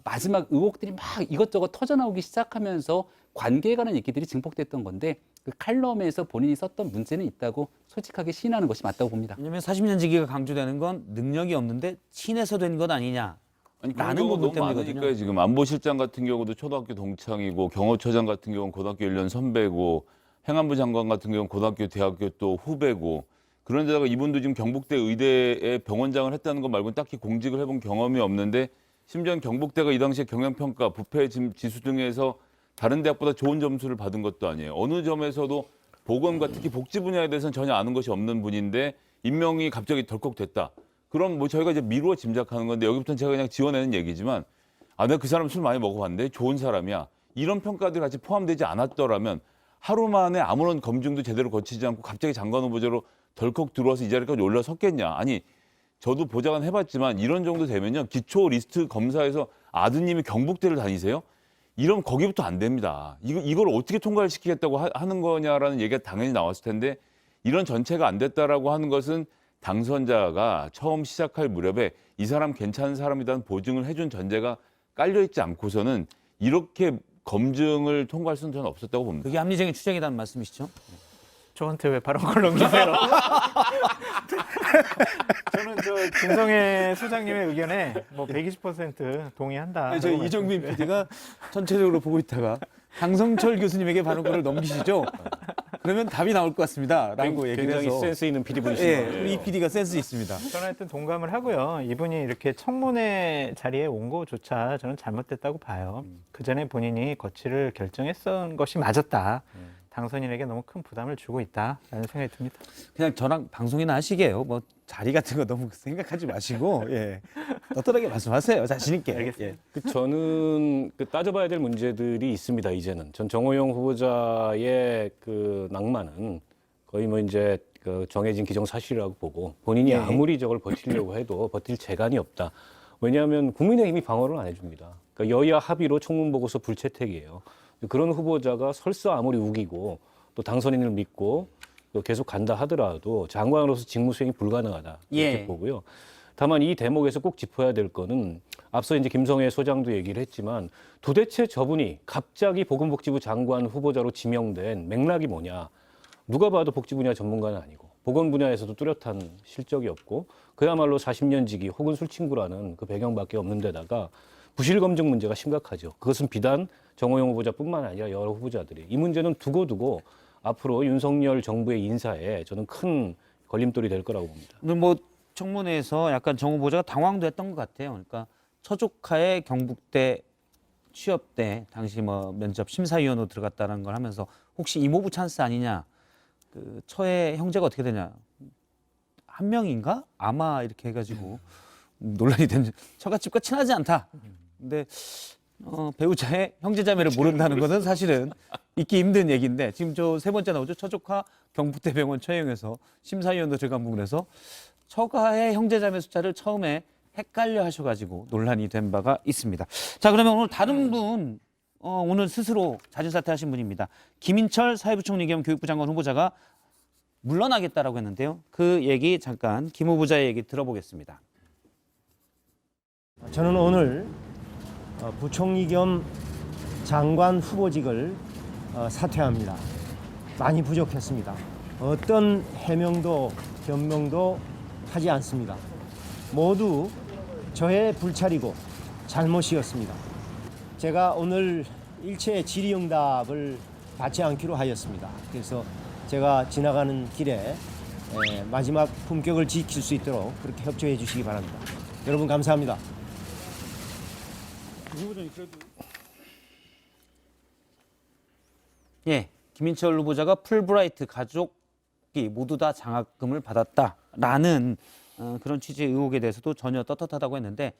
마지막 의혹들이 막 이것저것 터져나오기 시작하면서 관계에 관한 얘기들이 증폭됐던 건데 그 칼럼에서 본인이 썼던 문제는 있다고 솔직하게 시인하는 것이 맞다고 봅니다. 왜냐하면 40년 지기가 강조되는 건 능력이 없는데 친해서 된 것 아니냐. 아니, 라는 그런 부분 경우가 너무 때문이거든요. 많으니까 지금 안보실장 같은 경우도 초등학교 동창이고 경호처장 같은 경우는 고등학교 1년 선배고 행안부 장관 같은 경우는 고등학교, 대학교 또 후배고 그런 데다가 이분도 지금 경북대 의대에 병원장을 했다는 것 말고는 딱히 공직을 해본 경험이 없는데 심지어 경북대가 이 당시에 경영평가, 부패 지수 등에서 다른 대학보다 좋은 점수를 받은 것도 아니에요. 어느 점에서도 보건과 특히 복지 분야에 대해서는 전혀 아는 것이 없는 분인데 임명이 갑자기 덜컥 됐다. 그럼 뭐 저희가 이제 미루어 짐작하는 건데 여기부터는 제가 그냥 지어내는 얘기지만 내가 그 사람 술 많이 먹어봤는데 좋은 사람이야. 이런 평가들이 같이 포함되지 않았더라면 하루 만에 아무런 검증도 제대로 거치지 않고 갑자기 장관 후보자로 덜컥 들어와서 이 자리까지 올라섰겠냐. 아니 저도 보좌관 해봤지만 이런 정도 되면요. 기초 리스트 검사에서 아드님이 경북대를 다니세요? 이러면 거기부터 안 됩니다. 이걸 어떻게 통과를 시키겠다고 하는 거냐라는 얘기가 당연히 나왔을 텐데 이런 전체가 안 됐다라고 하는 것은 당선자가 처음 시작할 무렵에 이 사람 괜찮은 사람이라는 보증을 해준 전제가 깔려있지 않고서는 이렇게 검증을 통과할 수는 저는 없었다고 봅니다. 그게 합리적인 추정이라는 말씀이시죠? 저한테 왜 바로 그걸 넘기세요? 저는 저 김성애 소장님의 의견에 뭐 120% 동의한다. 저희 이정민 PD가 전체적으로 보고 있다가 강성철 교수님에게 바로 그걸 넘기시죠? 그러면 답이 나올 것 같습니다. 라고 얘기를 굉장히 해서. 센스 있는 PD 분이시네요. 예, 우리 이 PD가 센스 있습니다. 저는 하여튼 동감을 하고요. 이분이 이렇게 청문회 자리에 온 거조차 저는 잘못됐다고 봐요. 그 전에 본인이 거취를 결정했던 것이 맞았다. 당선인에게 너무 큰 부담을 주고 있다라는 생각이 듭니다. 그냥 저랑 방송이나 하시게요. 뭐 자리 같은 거 너무 생각하지 마시고 예. 떳떳하게 말씀하세요. 자신 있게. 알겠습니다. 저는 따져봐야 될 문제들이 있습니다. 이제는 전 정호영 후보자의 그 낭만은 거의 뭐 이제 그 정해진 기정사실이라고 보고 본인이 아무리 저걸 버티려고 해도 버틸 재간이 없다. 왜냐하면 국민의힘이 방어를 안 해줍니다. 그러니까 여야 합의로 청문 보고서 불채택이에요. 그런 후보자가 설사 아무리 우기고 또 당선인을 믿고 또 계속 간다 하더라도 장관으로서 직무 수행이 불가능하다 이렇게 예. 보고요. 다만 이 대목에서 꼭 짚어야 될 거는 앞서 이제 김성애 소장도 얘기를 했지만 도대체 저분이 갑자기 보건복지부 장관 후보자로 지명된 맥락이 뭐냐. 누가 봐도 복지 분야 전문가는 아니고 보건 분야에서도 뚜렷한 실적이 없고 그야말로 40년 지기 혹은 술친구라는 그 배경밖에 없는 데다가 부실 검증 문제가 심각하죠. 그것은 비단 정호영 후보자뿐만 아니라 여러 후보자들이 이 문제는 두고 앞으로 윤석열 정부의 인사에 저는 큰 걸림돌이 될 거라고 봅니다. 오늘 뭐 청문회에서 약간 정 후보자가 당황도 했던 것 같아요. 그러니까 처조카의 경북대 취업 때 당시 뭐 면접 심사위원으로 들어갔다는 걸 하면서 혹시 이모부 찬스 아니냐? 그 처의 형제가 어떻게 되냐? 한 명인가? 아마 이렇게 해가지고 논란이 된 처갓집과 친하지 않다. 근데 배우자의 형제자매를 모른다는 것은 사실은 있기 힘든 얘기인데 지금 저 세 번째 나오죠. 처조카 경북대병원 처형에서 심사위원도 들어간 부분에서 처가의 형제자매 숫자를 처음에 헷갈려 하셔가지고 논란이 된 바가 있습니다. 자, 그러면 오늘 다른 분 오늘 스스로 자진사퇴하신 분입니다. 김인철 사회부총리 겸 교육부 장관 후보자가 물러나겠다라고 했는데요. 그 얘기 잠깐 김 후보자의 얘기 들어보겠습니다. 저는 오늘 부총리 겸 장관 후보직을 사퇴합니다. 많이 부족했습니다. 어떤 해명도 변명도 하지 않습니다. 모두 저의 불찰이고 잘못이었습니다. 제가 오늘 일체 질의응답을 받지 않기로 하였습니다. 그래서 제가 지나가는 길에 마지막 품격을 지킬 수 있도록 그렇게 협조해 주시기 바랍니다. 여러분 감사합니다. 예, 김인철 후보자가 풀브라이트 가족이 모두 다 장학금을 받았다라는 그런 취지의 의혹에 대해서도 전혀 떳떳하다고 했는데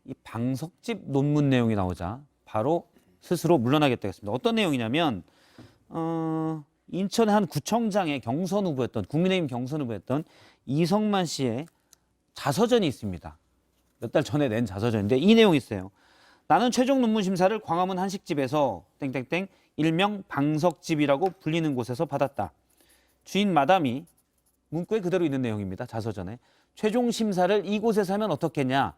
이 방석집 논문 내용이 나오자 바로 스스로 물러나겠다고 했습니다. 어떤 내용이냐면 인천의 한 구청장의 경선 후보였던 국민의힘 경선 후보였던 이성만 씨의 자서전이 있습니다. 몇 달 전에 낸 자서전인데 이 내용이 있어요. 나는 최종 논문 심사를 광화문 한식집에서 땡땡땡 일명 방석집이라고 불리는 곳에서 받았다. 주인 마담이 문구에 그대로 있는 내용입니다. 자서전에. 최종 심사를 이곳에서 하면 어떻겠냐.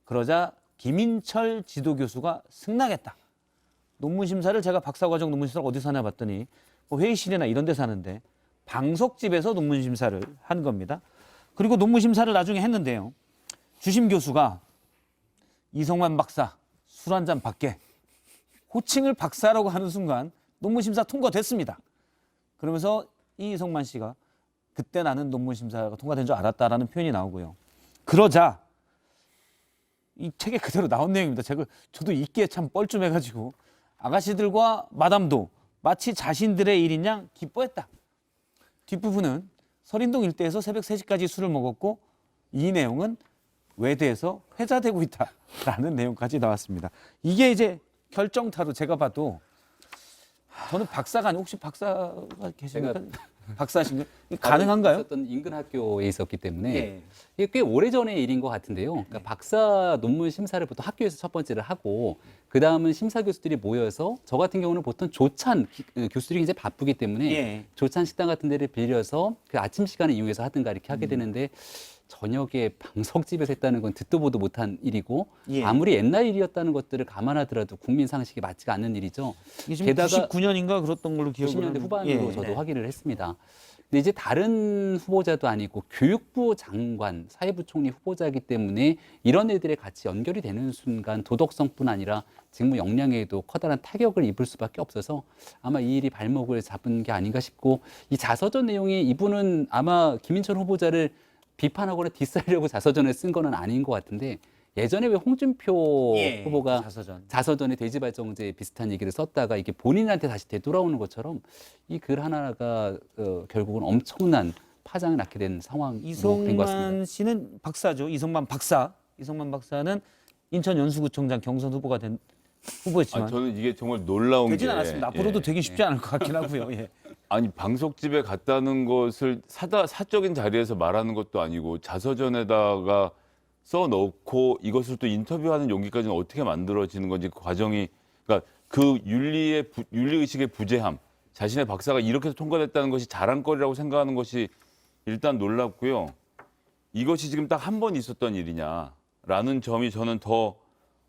그러자 김인철 지도교수가 승낙했다. 논문 심사를 제가 박사과정 논문 심사를 어디서 하나 봤더니 뭐 회의실이나 이런 데서 하는데 방석집에서 논문 심사를 한 겁니다. 그리고 논문 심사를 나중에 했는데요. 주심 교수가 이성만 박사 술 한 잔 받게 호칭을 박사라고 하는 순간 논문 심사 통과됐습니다. 그러면서 이성만 씨가 그때 나는 논문 심사가 통과된 줄 알았다라는 표현이 나오고요. 그러자 이 책에 그대로 나온 내용입니다. 저도 읽기에 참 뻘쭘해가지고 아가씨들과 마담도 마치 자신들의 일인 양 기뻐했다. 뒷부분은 설인동 일대에서 새벽 3시까지 술을 먹었고 이 내용은 외대에서 회자되고 있다라는 내용까지 나왔습니다. 이게 이제 결정타로 제가 봐도 저는 박사가 아니고 혹시 박사가 계십니까? 박사신가요? 가능한가요? 있었던 인근 학교에 있었기 때문에 예. 이게 꽤 오래전의 일인 것 같은데요. 그러니까 박사 논문 심사를 보통 학교에서 첫 번째를 하고 그 다음은 심사 교수들이 모여서 저 같은 경우는 보통 조찬 교수들이 이제 바쁘기 때문에 예. 조찬 식당 같은 데를 빌려서 그 아침 시간을 이용해서 하든가 이렇게 하게 되는데 저녁에 방석집에서 했다는 건 듣도 보도 못한 일이고 예. 아무리 옛날 일이었다는 것들을 감안하더라도 국민 상식에 맞지가 않는 일이죠. 이게 지금 게다가 99년인가 그랬던 걸로 기억을 90년대 하는데. 후반으로 예. 저도 확인을 했습니다. 근데 이제 다른 후보자도 아니고 교육부 장관, 사회부총리 후보자이기 때문에 이런 일들에 같이 연결이 되는 순간 도덕성뿐 아니라 직무 역량에도 커다란 타격을 입을 수밖에 없어서 아마 이 일이 발목을 잡은 게 아닌가 싶고 이 자서전 내용이 이분은 아마 김인철 후보자를 비판하거나 디스하려고 자서전을 쓴 거는 아닌 것 같은데 예전에 왜 홍준표 예, 후보가 자서전. 자서전에 돼지발정제 비슷한 얘기를 썼다가 이게 본인한테 다시 되돌아오는 것처럼 이 글 하나가 결국은 엄청난 파장을 낳게 된 상황인 것 같습니다. 이성만 씨는 박사죠. 이성만 박사는 인천 연수구청장 경선 후보가 된 후보였지만 저는 이게 정말 놀라운 되진 게 않았습니다. 앞으로도 되기 쉽지 않을 것 같긴 하고요. 예. 아니 방석집에 갔다는 것을 사적인 자리에서 말하는 것도 아니고 자서전에다가 써놓고 이것을 또 인터뷰하는 용기까지는 어떻게 만들어지는 건지 그 과정이 그러니까 그 윤리의식의 부재함 자신의 박사가 이렇게 해서 통과됐다는 것이 자랑거리라고 생각하는 것이 일단 놀랍고요. 이것이 지금 딱 한 번 있었던 일이냐라는 점이 저는 더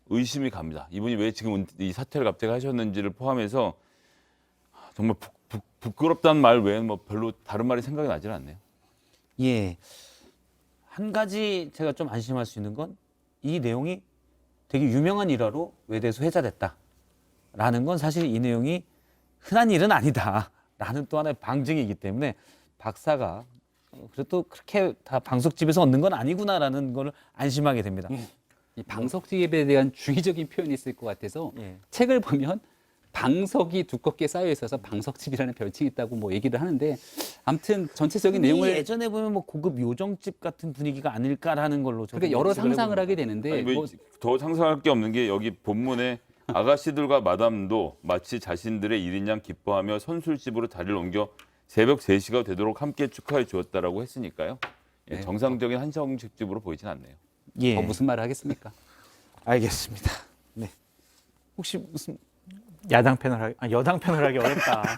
의심이 갑니다. 이분이 왜 지금 이 사퇴를 갑자기 하셨는지를 포함해서 정말 부끄럽다는 말 외에는 뭐 별로 다른 말이 생각이 나질 않네요. 예. 한 가지 제가 좀 안심할 수 있는 건 이 내용이 되게 유명한 일화로 외대에서 회자됐다라는 건 사실 이 내용이 흔한 일은 아니다라는 또 하나의 방증이기 때문에 박사가 그래도 그렇게 다 방석집에서 얻는 건 아니구나라는 걸 안심하게 됩니다. 이 방석집에 대한 주의적인 표현이 있을 것 같아서 예. 책을 보면 방석이 두껍게 쌓여 있어서 방석집이라는 별칭이 있다고 뭐 얘기를 하는데 아무튼 전체적인 내용을 예전에 보면 뭐 고급 요정집 같은 분위기가 아닐까라는 걸로 저도 그러니까 여러 예측을 상상을 해봅니다. 하게 되는데 아니, 뭐 더 상상할 게 없는 게 여기 본문에 아가씨들과 마담도 마치 자신들의 일인 양 기뻐하며 선술집으로 자리를 옮겨 새벽 3시가 되도록 함께 축하해 주었다라고 했으니까요. 예, 네. 정상적인 한정식집으로 보이진 않네요. 예. 무슨 말을 하겠습니까? 알겠습니다. 네. 혹시 무슨 여당 편을 하기 어렵다.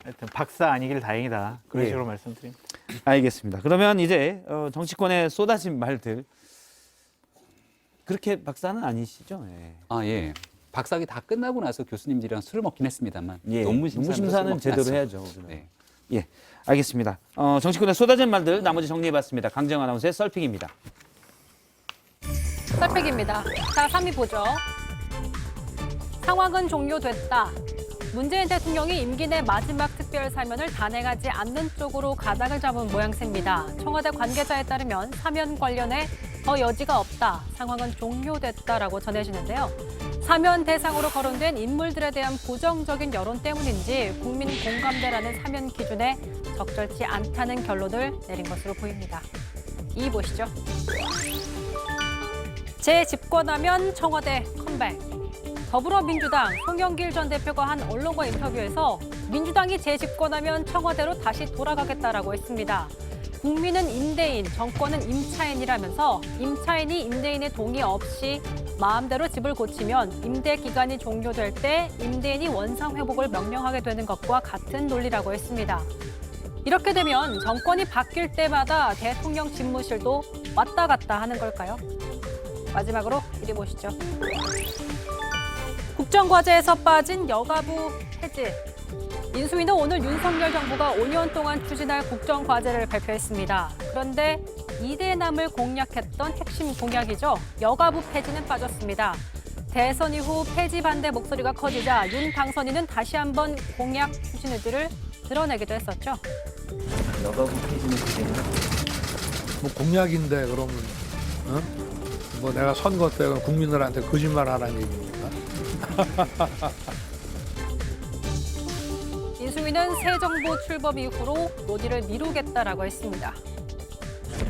하여튼 박사 아니길 다행이다. 그런 예. 식으로 말씀드립니다. 알겠습니다. 그러면 이제 정치권에 쏟아진 말들 그렇게 박사는 아니시죠? 예. 아 예. 박사학위 다 끝나고 나서 교수님들이랑 술을 먹긴 했습니다만 예. 논문 논문 심사는 심사는 제대로 났죠. 해야죠. 네. 예, 알겠습니다. 정치권에 쏟아진 말들 나머지 정리해봤습니다. 강정아 아나운서의 썰픽입니다. 썰팩입니다. 자, 3위 보죠. 상황은 종료됐다. 문재인 대통령이 임기 내 마지막 특별 사면을 단행하지 않는 쪽으로 가닥을 잡은 모양새입니다. 청와대 관계자에 따르면 사면 관련해 더 여지가 없다. 상황은 종료됐다라고 전해지는데요. 사면 대상으로 거론된 인물들에 대한 부정적인 여론 때문인지 국민 공감대라는 사면 기준에 적절치 않다는 결론을 내린 것으로 보입니다. 2위 보시죠. 재집권하면 청와대 컴백. 더불어민주당 송영길 전 대표가 한 언론과 인터뷰에서 민주당이 재집권하면 청와대로 다시 돌아가겠다라고 했습니다. 국민은 임대인, 정권은 임차인이라면서 임차인이 임대인의 동의 없이 마음대로 집을 고치면 임대 기간이 종료될 때 임대인이 원상 회복을 명령하게 되는 것과 같은 논리라고 했습니다. 이렇게 되면 정권이 바뀔 때마다 대통령 집무실도 왔다 갔다 하는 걸까요? 마지막으로 이리 보시죠. 국정과제에서 빠진 여가부 폐지. 인수위는 오늘 윤석열 정부가 5년 동안 추진할 국정과제를 발표했습니다. 그런데 2대남을 공략했던 핵심 공약이죠. 여가부 폐지는 빠졌습니다. 대선 이후 폐지 반대 목소리가 커지자 윤 당선인은 다시 한번 공약 추진 의지를 드러내기도 했었죠. 여가부 폐지는 그때는 뭐 공약인데 그러면 뭐 내가 선거 때 국민들한테 거짓말하라는 얘기입니까? 인수위는 새 정부 출범 이후로 논의를 미루겠다라고 했습니다.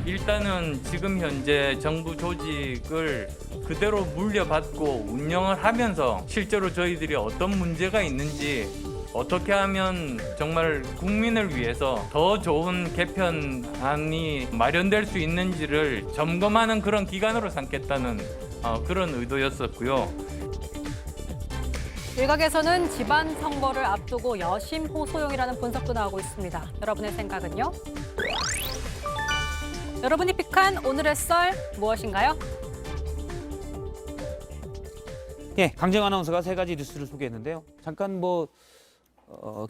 일단은 지금 현재 정부 조직을 그대로 물려받고 운영을 하면서 실제로 저희들이 어떤 문제가 있는지 어떻게 하면 정말 국민을 위해서 더 좋은 개편안이 마련될 수 있는지를 점검하는 그런 기간으로 삼겠다는 그런 의도였었고요. 일각에서는 지방선거를 앞두고 여심호소용이라는 분석도 나오고 있습니다. 여러분의 생각은요? 여러분이 픽한 오늘의 썰 무엇인가요? 예, 강정 아나운서가 세 가지 뉴스를 소개했는데요. 잠깐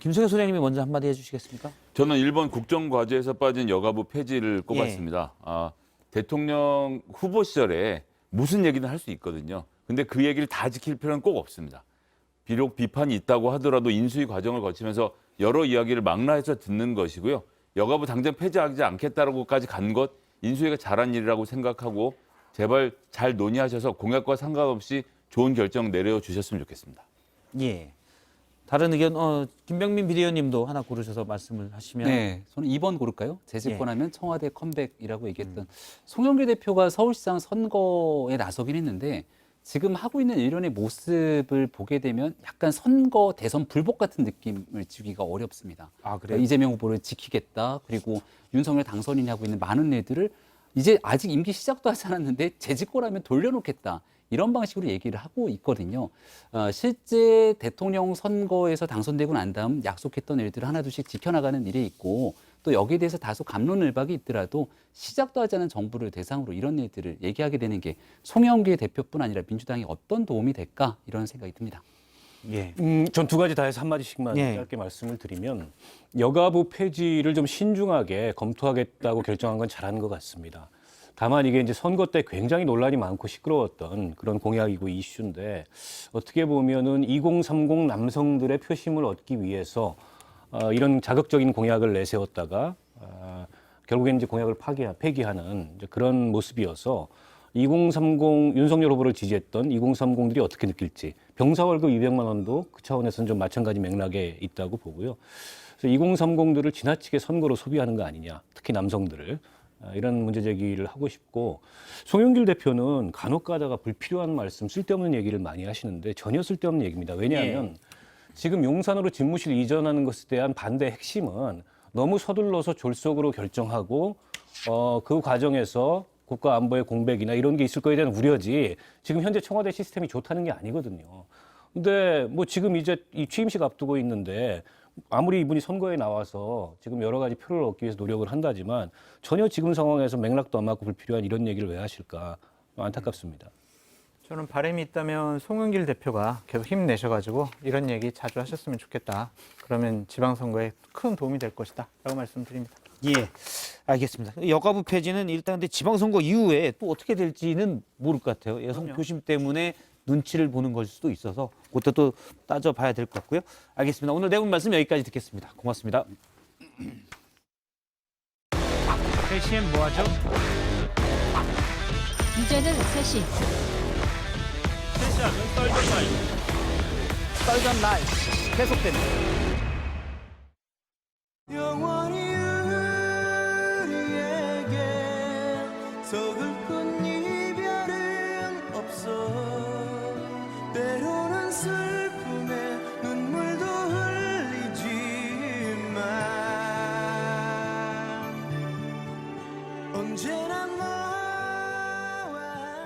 김성현 소장님이 먼저 한마디 해주시겠습니까? 저는 1번 국정과제에서 빠진 여가부 폐지를 꼽았습니다. 대통령 후보 시절에 무슨 얘기는 할 수 있거든요. 근데 그 얘기를 다 지킬 필요는 꼭 없습니다. 비록 비판이 있다고 하더라도 인수위 과정을 거치면서 여러 이야기를 망라해서 듣는 것이고요. 여가부 당장 폐지하지 않겠다라고까지 간 것 인수위가 잘한 일이라고 생각하고 제발 잘 논의하셔서 공약과 상관없이 좋은 결정 내려주셨으면 좋겠습니다. 예. 다른 의견, 김병민 비대위원님도 하나 고르셔서 말씀을 하시면. 네, 저는 2번 고를까요? 재집권하면 청와대 컴백이라고 얘기했던 송영길 대표가 서울시장 선거에 나서긴 했는데 지금 하고 있는 일련의 모습을 보게 되면 약간 선거 대선 불복 같은 느낌을 주기가 어렵습니다. 아, 그래요? 이재명 후보를 지키겠다. 그리고 윤석열 당선인이 하고 있는 많은 일들을 이제 아직 임기 시작도 하지 않았는데 재집권하면 돌려놓겠다. 이런 방식으로 얘기를 하고 있거든요. 실제 대통령 선거에서 당선되고 난 다음 약속했던 일들을 하나둘씩 지켜나가는 일이 있고 또 여기에 대해서 다소 갑론을박이 있더라도 시작도 하지 않은 정부를 대상으로 이런 일들을 얘기하게 되는 게 송영길 대표뿐 아니라 민주당에 어떤 도움이 될까 이런 생각이 듭니다. 예. 전 두 가지 다 해서 한마디씩만 예. 짧게 말씀을 드리면 여가부 폐지를 좀 신중하게 검토하겠다고 결정한 건 잘한 것 같습니다. 다만 이게 이제 선거 때 굉장히 논란이 많고 시끄러웠던 그런 공약이고 이슈인데 어떻게 보면은 2030 남성들의 표심을 얻기 위해서 이런 자극적인 공약을 내세웠다가 결국엔 이제 공약을 폐기하는 이제 그런 모습이어서 2030 윤석열 후보를 지지했던 2030들이 어떻게 느낄지 병사 월급 200만 원도 그 차원에서는 좀 마찬가지 맥락에 있다고 보고요. 그래서 2030들을 지나치게 선거로 소비하는 거 아니냐, 특히 남성들을. 이런 문제 제기를 하고 싶고 송영길 대표는 간혹 가다가 불필요한 말씀, 쓸데없는 얘기를 많이 하시는데 전혀 쓸데없는 얘기입니다. 왜냐하면 지금 용산으로 집무실 이전하는 것에 대한 반대 핵심은 너무 서둘러서 졸속으로 결정하고 그 과정에서 국가 안보의 공백이나 이런 게 있을 거에 대한 우려지 지금 현재 청와대 시스템이 좋다는 게 아니거든요. 근데 뭐 지금 이제 이 취임식 앞두고 있는데 아무리 이분이 선거에 나와서 지금 여러 가지 표를 얻기 위해서 노력을 한다지만 전혀 지금 상황에서 맥락도 안 맞고 불필요한 이런 얘기를 왜 하실까 안타깝습니다. 저는 바람이 있다면 송영길 대표가 계속 힘내셔가지고 이런 얘기 자주 하셨으면 좋겠다. 그러면 지방선거에 큰 도움이 될 것이다 라고 말씀드립니다. 예, 알겠습니다. 여가부 폐지는 일단 근데 지방선거 이후에 또 어떻게 될지는 모를 것 같아요. 여성 표심 때문에 눈치를 보는 걸 수도 있어서 그것도 또 따져봐야 될 것 같고요. 알겠습니다. 오늘 네 분 말씀 여기까지 듣겠습니다. 고맙습니다. 3시엔 뭐 하죠? 이제는 3시. 3시 하면 썰전 라이브. 썰전 라이브 계속됩니다. 영원히 우리에게 서글픈 이별은 없어. 때로는 슬픔에 눈물도 흘리지만 언제나 너와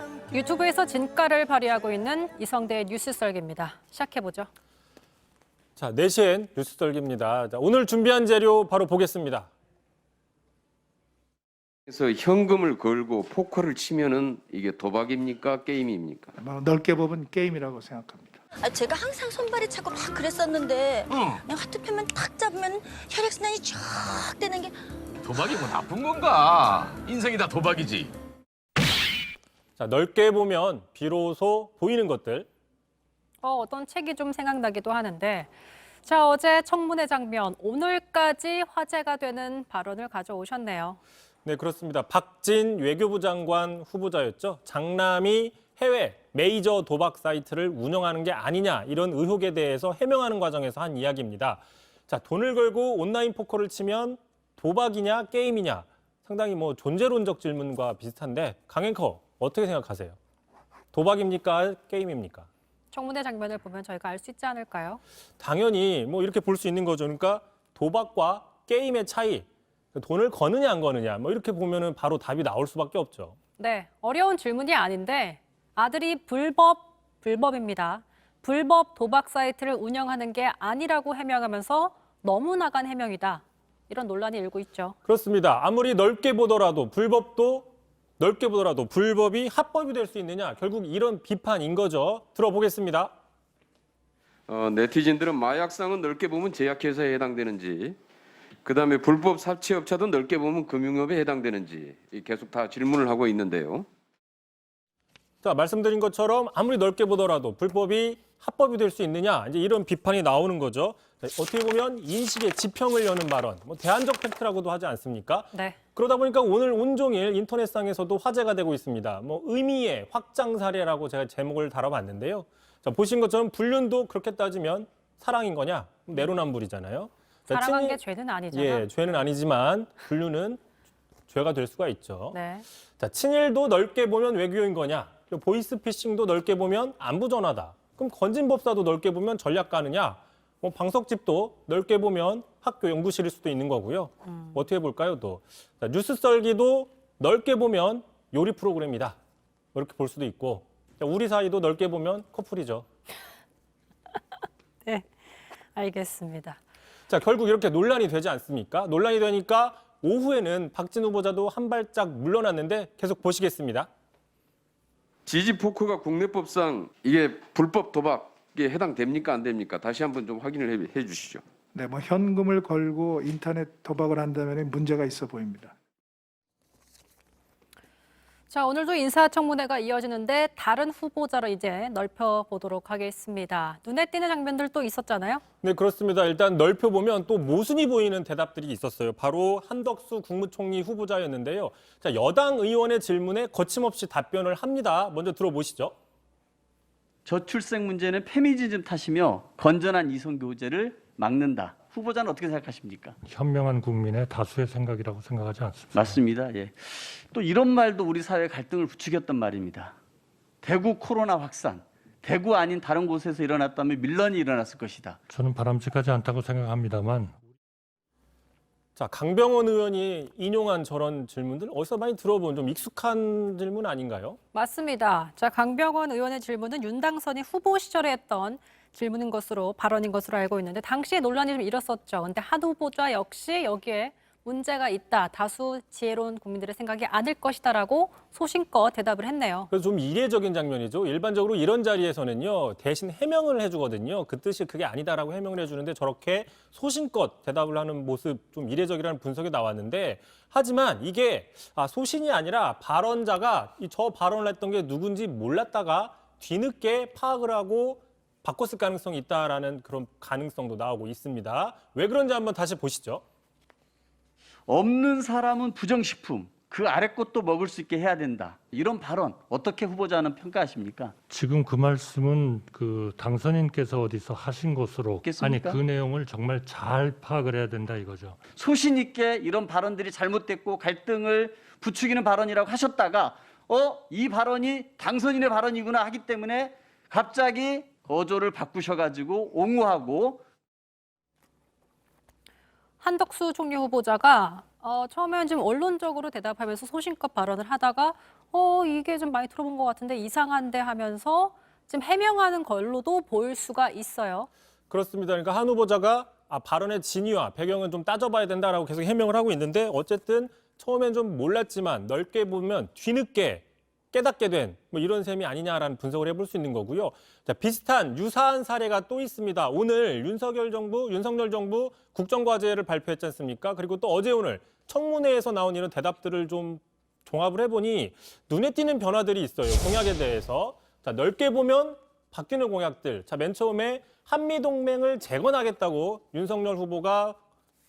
함께. 유튜브에서 진가를 발휘하고 있는 이성대의 뉴스 썰기입니다. 시작해보죠. 자, 4시엔 뉴스 썰기입니다. 자, 오늘 준비한 재료 바로 보겠습니다. 그래서 현금을 걸고 포커를 치면은 이게 도박입니까? 게임입니까? 넓게 보면 게임이라고 생각합니다. 제가 항상 손발이 차고 막 그랬었는데 그냥 하트표면 탁 잡으면 혈액순환이 쫙 되는 게 도박이 뭐 나쁜 건가? 인생이 다 도박이지. 자, 넓게 보면 비로소 보이는 것들. 어떤 책이 좀 생각나기도 하는데 자, 어제 청문회 장면, 오늘까지 화제가 되는 발언을 가져오셨네요. 네, 그렇습니다. 박진 외교부 장관 후보자였죠. 장남이 해외 메이저 도박 사이트를 운영하는 게 아니냐, 이런 의혹에 대해서 해명하는 과정에서 한 이야기입니다. 자, 돈을 걸고 온라인 포커를 치면 도박이냐 게임이냐, 상당히 뭐 존재론적 질문과 비슷한데 강 앵커 어떻게 생각하세요? 도박입니까? 게임입니까? 청문회 장면을 보면 저희가 알 수 있지 않을까요? 당연히 뭐 이렇게 볼 수 있는 거죠. 그러니까 도박과 게임의 차이, 돈을 거느냐 안 거느냐, 뭐 이렇게 보면은 바로 답이 나올 수밖에 없죠. 네, 어려운 질문이 아닌데 아들이 불법입니다. 불법 도박 사이트를 운영하는 게 아니라고 해명하면서 너무 나간 해명이다. 이런 논란이 일고 있죠. 그렇습니다. 아무리 넓게 보더라도 넓게 보더라도 불법이 합법이 될 수 있느냐, 결국 이런 비판인 거죠. 들어보겠습니다. 네티즌들은 마약상은 넓게 보면 제약회사에 해당되는지, 그다음에 불법 사채업자도 넓게 보면 금융업에 해당되는지 계속 다 질문을 하고 있는데요. 자, 말씀드린 것처럼 아무리 넓게 보더라도 불법이 합법이 될 수 있느냐, 이제 이런 비판이 나오는 거죠. 자, 어떻게 보면 인식의 지평을 여는 발언, 뭐 대안적 팩트라고도 하지 않습니까? 네. 그러다 보니까 오늘 온종일 인터넷상에서도 화제가 되고 있습니다. 뭐 의미의 확장 사례라고 제가 제목을 달아봤는데요. 자, 보신 것처럼 불륜도 그렇게 따지면 사랑인 거냐? 내로남불이잖아요. 자, 사랑한 게 죄는 아니잖아. 예, 죄는 아니지만 불륜은 죄가 될 수가 있죠. 네. 자, 친일도 넓게 보면 외교인 거냐? 보이스피싱도 넓게 보면 안부 전화다. 그럼 건진법사도 넓게 보면 전략가느냐? 뭐 방석집도 넓게 보면 학교 연구실일 수도 있는 거고요. 어떻게 볼까요, 또? 자, 뉴스 썰기도 넓게 보면 요리 프로그램이다. 이렇게 볼 수도 있고, 자, 우리 사이도 넓게 보면 커플이죠. 네, 알겠습니다. 자, 결국 이렇게 논란이 되지 않습니까? 논란이 되니까 오후에는 박진 후보자도 한 발짝 물러났는데 계속 보시겠습니다. 지지 포커가 국내법상 이게 불법 도박에 해당됩니까? 안 됩니까? 다시 한번 좀 확인을 해 주시죠. 네, 뭐 현금을 걸고 인터넷 도박을 한다면 문제가 있어 보입니다. 자, 오늘도 인사청문회가 이어지는데 다른 후보자로 이제 넓혀보도록 하겠습니다. 눈에 띄는 장면들도 있었잖아요. 네, 그렇습니다. 일단 넓혀보면 또 모순이 보이는 대답들이 있었어요. 바로 한덕수 국무총리 후보자였는데요. 자, 여당 의원의 질문에 거침없이 답변을 합니다. 먼저 들어보시죠. 저출생 문제는 페미니즘 탓이며 건전한 이성교제를 막는다. 후보자는 어떻게 생각하십니까? 현명한 국민의 다수의 생각이라고 생각하지 않습니다. 맞습니다. 예. 또 이런 말도 우리 사회 갈등을 부추겼던 말입니다. 대구 코로나 확산, 대구 아닌 다른 곳에서 일어났다면 밀런이 일어났을 것이다. 저는 바람직하지 않다고 생각합니다만. 자, 강병원 의원이 인용한 저런 질문들 어디서 많이 들어본 좀 익숙한 질문 아닌가요? 맞습니다. 자, 강병원 의원의 질문은 윤당선이 후보 시절에 했던 발언인 것으로 알고 있는데 당시에 논란이 좀 일었었죠. 근데 한 후보자 역시 여기에 문제가 있다. 다수 지혜로운 국민들의 생각이 아닐 것이다라고 소신껏 대답을 했네요. 그래서 좀 이례적인 장면이죠. 일반적으로 이런 자리에서는요, 대신 해명을 해주거든요. 그 뜻이 그게 아니다라고 해명을 해주는데 저렇게 소신껏 대답을 하는 모습 좀 이례적이라는 분석이 나왔는데, 하지만 이게 소신이 아니라 발언자가 저 발언을 했던 게 누군지 몰랐다가 뒤늦게 파악을 하고 바꿨을 가능성이 있다라는 그런 가능성도 나오고 있습니다. 왜 그런지 한번 다시 보시죠. 없는 사람은 부정식품, 그 아래 것도 먹을 수 있게 해야 된다. 이런 발언 어떻게 후보자는 평가하십니까? 지금 그 말씀은 그 당선인께서 어디서 하신 것으로 있겠습니까? 아니 그 내용을 정말 잘 파악을 해야 된다 이거죠. 소신 있게 이런 발언들이 잘못됐고 갈등을 부추기는 발언이라고 하셨다가 이 발언이 당선인의 발언이구나 하기 때문에 갑자기 거조를 바꾸셔가지고 옹호하고. 한덕수 총리 후보자가 처음에는 좀 언론적으로 대답하면서 소신껏 발언을 하다가 이게 좀 많이 들어본 것 같은데 이상한데 하면서 지금 해명하는 걸로도 보일 수가 있어요. 그렇습니다. 그러니까 한 후보자가 발언의 진위와 배경은 좀 따져봐야 된다라고 계속 해명을 하고 있는데, 어쨌든 처음엔 좀 몰랐지만 넓게 보면 뒤늦게 깨닫게 된 뭐 이런 셈이 아니냐라는 분석을 해볼 수 있는 거고요. 자, 비슷한 유사한 사례가 또 있습니다. 오늘 윤석열 정부 국정과제를 발표했지 않습니까? 그리고 또 어제 오늘 청문회에서 나온 이런 대답들을 좀 종합을 해보니 눈에 띄는 변화들이 있어요. 공약에 대해서. 자, 넓게 보면 바뀌는 공약들. 자, 맨 처음에 한미동맹을 재건하겠다고 윤석열 후보가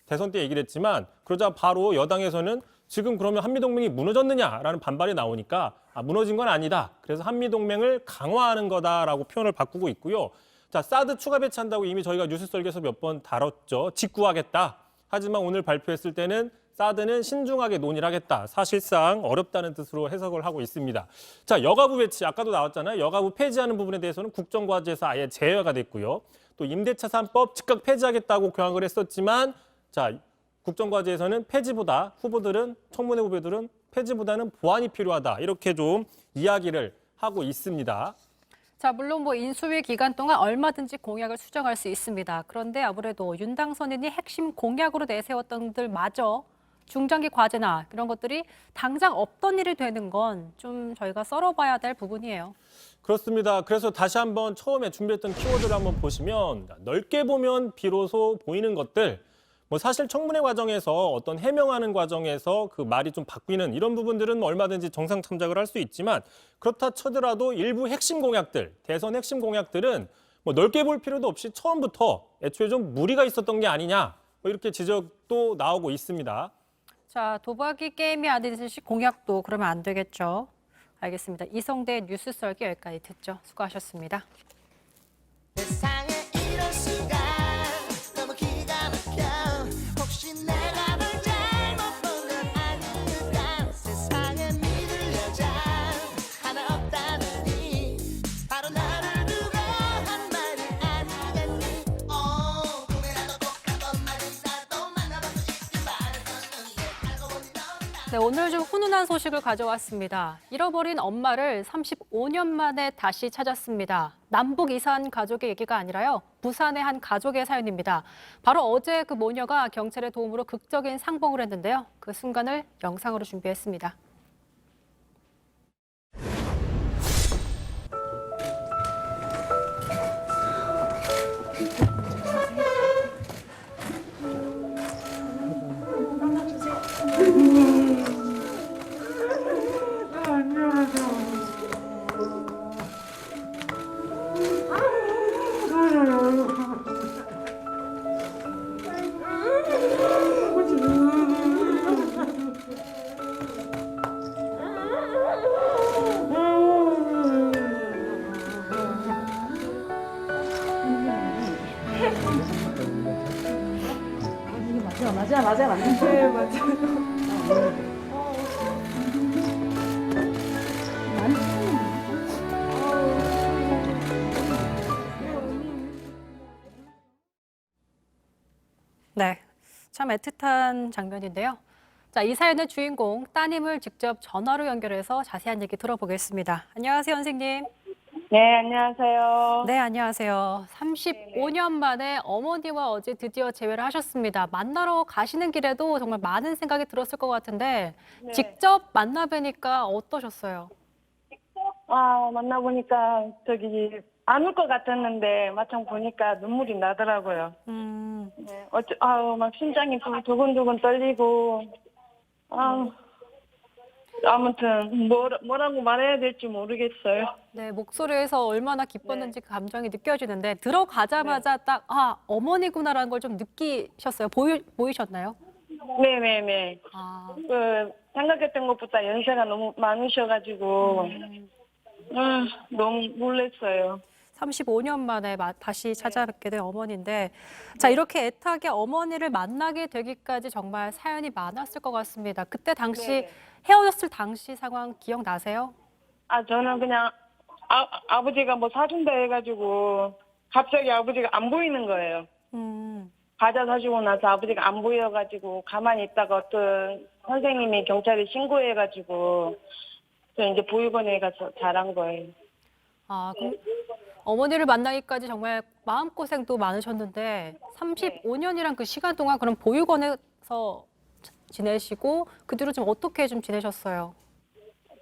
대선 때 얘기를 했지만, 그러자 바로 여당에서는 지금 그러면 한미동맹이 무너졌느냐라는 반발이 나오니까 무너진 건 아니다. 그래서 한미동맹을 강화하는 거다라고 표현을 바꾸고 있고요. 자, 사드 추가 배치한다고 이미 저희가 뉴스설계에서 몇 번 다뤘죠. 직구하겠다. 하지만 오늘 발표했을 때는 사드는 신중하게 논의를 하겠다. 사실상 어렵다는 뜻으로 해석을 하고 있습니다. 자, 여가부 배치 아까도 나왔잖아요. 여가부 폐지하는 부분에 대해서는 국정과제에서 아예 제외가 됐고요. 또 임대차 3법 즉각 폐지하겠다고 교황을 했었지만, 자, 국정과제에서는 폐지보다 청문회 후보들은 폐지보다는 보완이 필요하다. 이렇게 좀 이야기를 하고 있습니다. 자, 물론 인수위 기간 동안 얼마든지 공약을 수정할 수 있습니다. 그런데 아무래도 윤 당선인이 핵심 공약으로 내세웠던 것들마저 중장기 과제나 이런 것들이 당장 없던 일이 되는 건 좀 저희가 썰어봐야 될 부분이에요. 그렇습니다. 그래서 다시 한번 처음에 준비했던 키워드를 한번 보시면, 넓게 보면 비로소 보이는 것들, 사실 청문회 과정에서 어떤 해명하는 과정에서 그 말이 좀 바뀌는 이런 부분들은 얼마든지 정상 참작을 할 수 있지만, 그렇다 쳐더라도 일부 핵심 공약들, 대선 핵심 공약들은 넓게 볼 필요도 없이 처음부터 애초에 좀 무리가 있었던 게 아니냐, 이렇게 지적도 나오고 있습니다. 자, 도박이 게임이 아니듯이 공약도 그러면 안 되겠죠. 알겠습니다. 이성대 뉴스 썰기 여기까지 듣죠. 수고하셨습니다. 세상에 이럴 수가 너무 기가 막혀. 혹시 내가 널 잘못 본 건 아닐까. 세상에 믿을 여자 하나 없다더니 바로 나를 두고 한 말이 아니겠니. 꿈이라도 꼭 한번 말이라도 만나보고 싶지 말했었는데 알고 보니 넌 네, 오늘 좀 훈훈한 소식을 가져왔습니다. 잃어버린 엄마를 35년 만에 다시 찾았습니다. 남북 이산 가족의 얘기가 아니라요. 부산의 한 가족의 사연입니다. 바로 어제 그 모녀가 경찰의 도움으로 극적인 상봉을 했는데요. 그 순간을 영상으로 준비했습니다. 맞아. 네, 맞아. 네, 참 애틋한 장면인데요. 자, 이 사연의 주인공 따님을 직접 전화로 연결해서 자세한 얘기 들어보겠습니다. 안녕하세요, 선생님. 네, 안녕하세요. 네, 안녕하세요. 35년 만에 어머니와 어제 드디어 재회를 하셨습니다. 만나러 가시는 길에도 정말 많은 생각이 들었을 것 같은데 직접 만나 뵈니까 어떠셨어요? 만나보니까 안 울 것 같았는데 마침 보니까 눈물이 나더라고요. 네, 막 심장이 두근두근 떨리고, 아무튼 뭐라고 말해야 될지 모르겠어요. 네, 목소리에서 얼마나 기뻤는지 그 감정이 느껴지는데 들어가자마자 딱 어머니구나라는 걸 좀 느끼셨어요? 보이셨나요? 네네네. 생각했던 것보다 연세가 너무 많으셔가지고 너무 놀랐어요. 35년 만에 다시 찾아뵙게 된 어머니인데 자 이렇게 애타게 어머니를 만나게 되기까지 정말 사연이 많았을 것 같습니다. 그때 당시 헤어졌을 당시 상황 기억나세요? 저는 그냥 아버지가 뭐 사준다 해가지고 갑자기 아버지가 안 보이는 거예요. 과자 사주고 나서 아버지가 안 보여가지고 가만히 있다가 어떤 선생님이 경찰에 신고해가지고 저 이제 보육원에 가서 자란 거예요. 그럼 어머니를 만나기까지 정말 마음고생도 많으셨는데 35년이란 그 시간 동안 그럼 보육원에서 지내시고 그 뒤로 좀 어떻게 좀 지내셨어요?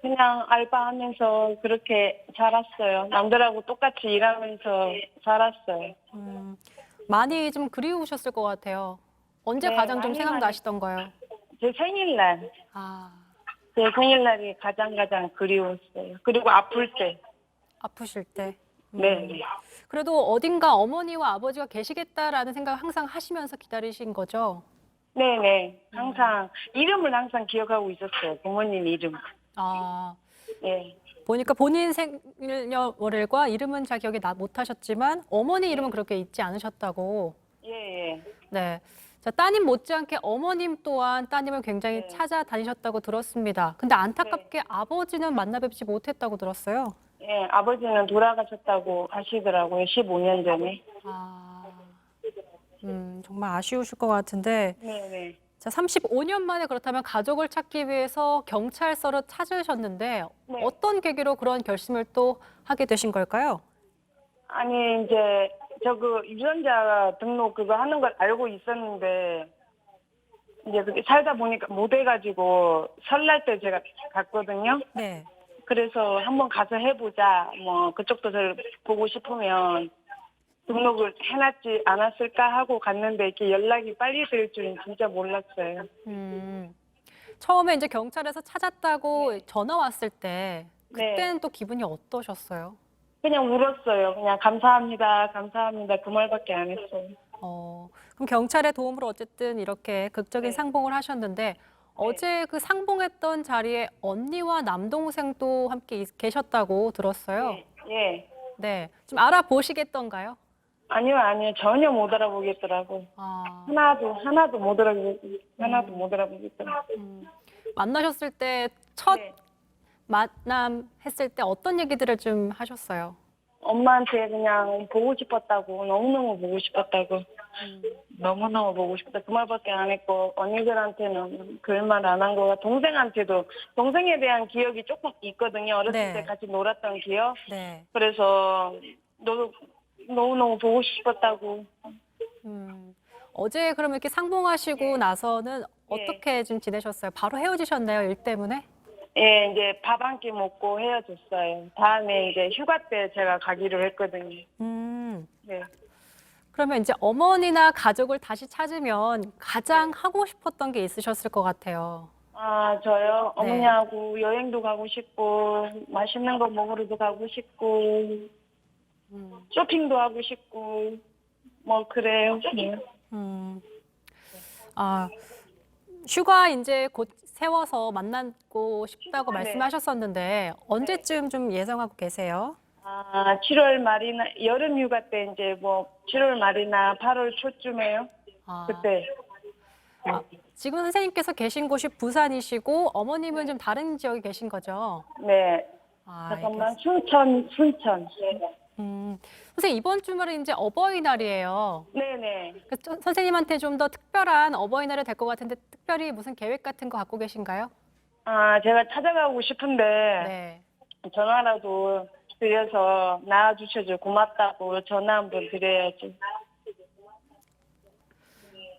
그냥 알바하면서 그렇게 살았어요. 남들하고 똑같이 일하면서 살았어요. 많이 좀 그리우셨을 것 같아요. 언제 네, 가장 좀 많이 생각나시던가요? 제 생일날. 제 생일날이 가장 그리웠어요. 그리고 아플 때. 아프실 때? 네. 그래도 어딘가 어머니와 아버지가 계시겠다라는 생각 항상 하시면서 기다리신 거죠? 네네. 항상 이름을 항상 기억하고 있었어요. 부모님 이름. 네. 보니까 본인 생일월일과 이름은 잘 기억이 못하셨지만 어머니 이름은 그렇게 잊지 않으셨다고. 예. 네. 자, 따님 못지않게 어머님 또한 따님을 굉장히 찾아다니셨다고 들었습니다. 근데 안타깝게 아버지는 만나 뵙지 못했다고 들었어요. 예, 아버지는 돌아가셨다고 하시더라고요. 15년 전에. 정말 아쉬우실 것 같은데. 네네. 자, 35년 만에 그렇다면 가족을 찾기 위해서 경찰서를 찾으셨는데 어떤 계기로 그런 결심을 또 하게 되신 걸까요? 아니 이제 유전자 등록 그거 하는 걸 알고 있었는데 이제 그게 살다 보니까 못 해가지고 설날 때 제가 갔거든요. 네. 그래서 한번 가서 해보자. 뭐 그쪽도 저를 보고 싶으면 등록을 해놨지 않았을까 하고 갔는데 이렇게 연락이 빨리 될 줄은 진짜 몰랐어요. 처음에 이제 경찰에서 찾았다고 전화 왔을 때 그때는 또 기분이 어떠셨어요? 그냥 울었어요. 그냥 감사합니다 그 말밖에 안 했어요. 그럼 경찰의 도움으로 어쨌든 이렇게 극적인 상봉을 하셨는데 어제 그 상봉했던 자리에 언니와 남동생도 함께 계셨다고 들었어요. 예. 네. 좀 알아보시겠던가요? 아니요. 전혀 못 알아보겠더라고. 하나도 못 알아보겠더라고. 만나셨을 때 첫 만남 했을 때 어떤 얘기들을 좀 하셨어요? 엄마한테 그냥 보고 싶었다고, 너무너무 보고 싶었다고. 너무너무 보고 싶다. 그 말밖에 안 했고, 언니들한테는 그 말 안 한 거가, 동생한테도, 동생에 대한 기억이 조금 있거든요. 어렸을 때 같이 놀았던 기억. 그래서, 너무너무 보고 싶었다고. 어제 그러면 이렇게 상봉하시고 나서는 어떻게 좀 지내셨어요? 바로 헤어지셨나요? 일 때문에? 예, 이제 밥 한 끼 먹고 헤어졌어요. 다음에 이제 휴가 때 제가 가기로 했거든요. 네. 그러면 이제 어머니나 가족을 다시 찾으면 가장 하고 싶었던 게 있으셨을 것 같아요. 저요? 어머니하고 여행도 가고 싶고, 맛있는 거 먹으러도 가고 싶고, 쇼핑도 하고 싶고, 뭐, 그래요. 휴가 이제 곧 세워서 만나고 싶다고 말씀하셨었는데 언제쯤 좀 예상하고 계세요? 7월 말이나 여름 휴가 때 이제 뭐 7월 말이나 8월 초쯤에요. 그때. 지금 선생님께서 계신 곳이 부산이시고 어머님은 좀 다른 지역에 계신 거죠? 네. 잠깐만 순천. 선생님 이번 주말은 이제 어버이날이에요. 네네. 선생님한테 좀 더 특별한 어버이날이 될 것 같은데 특별히 무슨 계획 같은 거 갖고 계신가요? 제가 찾아가고 싶은데 전화라도 드려서 낳아주셔서 고맙다고 전화 한번 드려야지.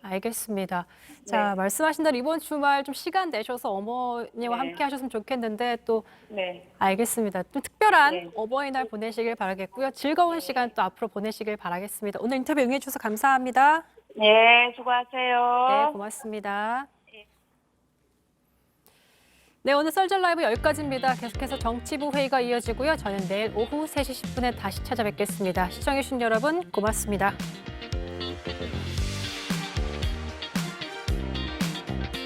알겠습니다. 자, 말씀하신 대로 이번 주말 좀 시간 내셔서 어머니와 함께 하셨으면 좋겠는데 또 알겠습니다. 또 특별한 어버이날 보내시길 바라겠고요. 즐거운 시간 또 앞으로 보내시길 바라겠습니다. 오늘 인터뷰 응해 주셔서 감사합니다. 네, 수고하세요. 네, 고맙습니다. 네, 오늘 썰전 라이브 여기까지입니다. 계속해서 정치부 회의가 이어지고요. 저는 내일 오후 3시 10분에 다시 찾아뵙겠습니다. 시청해주신 여러분 고맙습니다.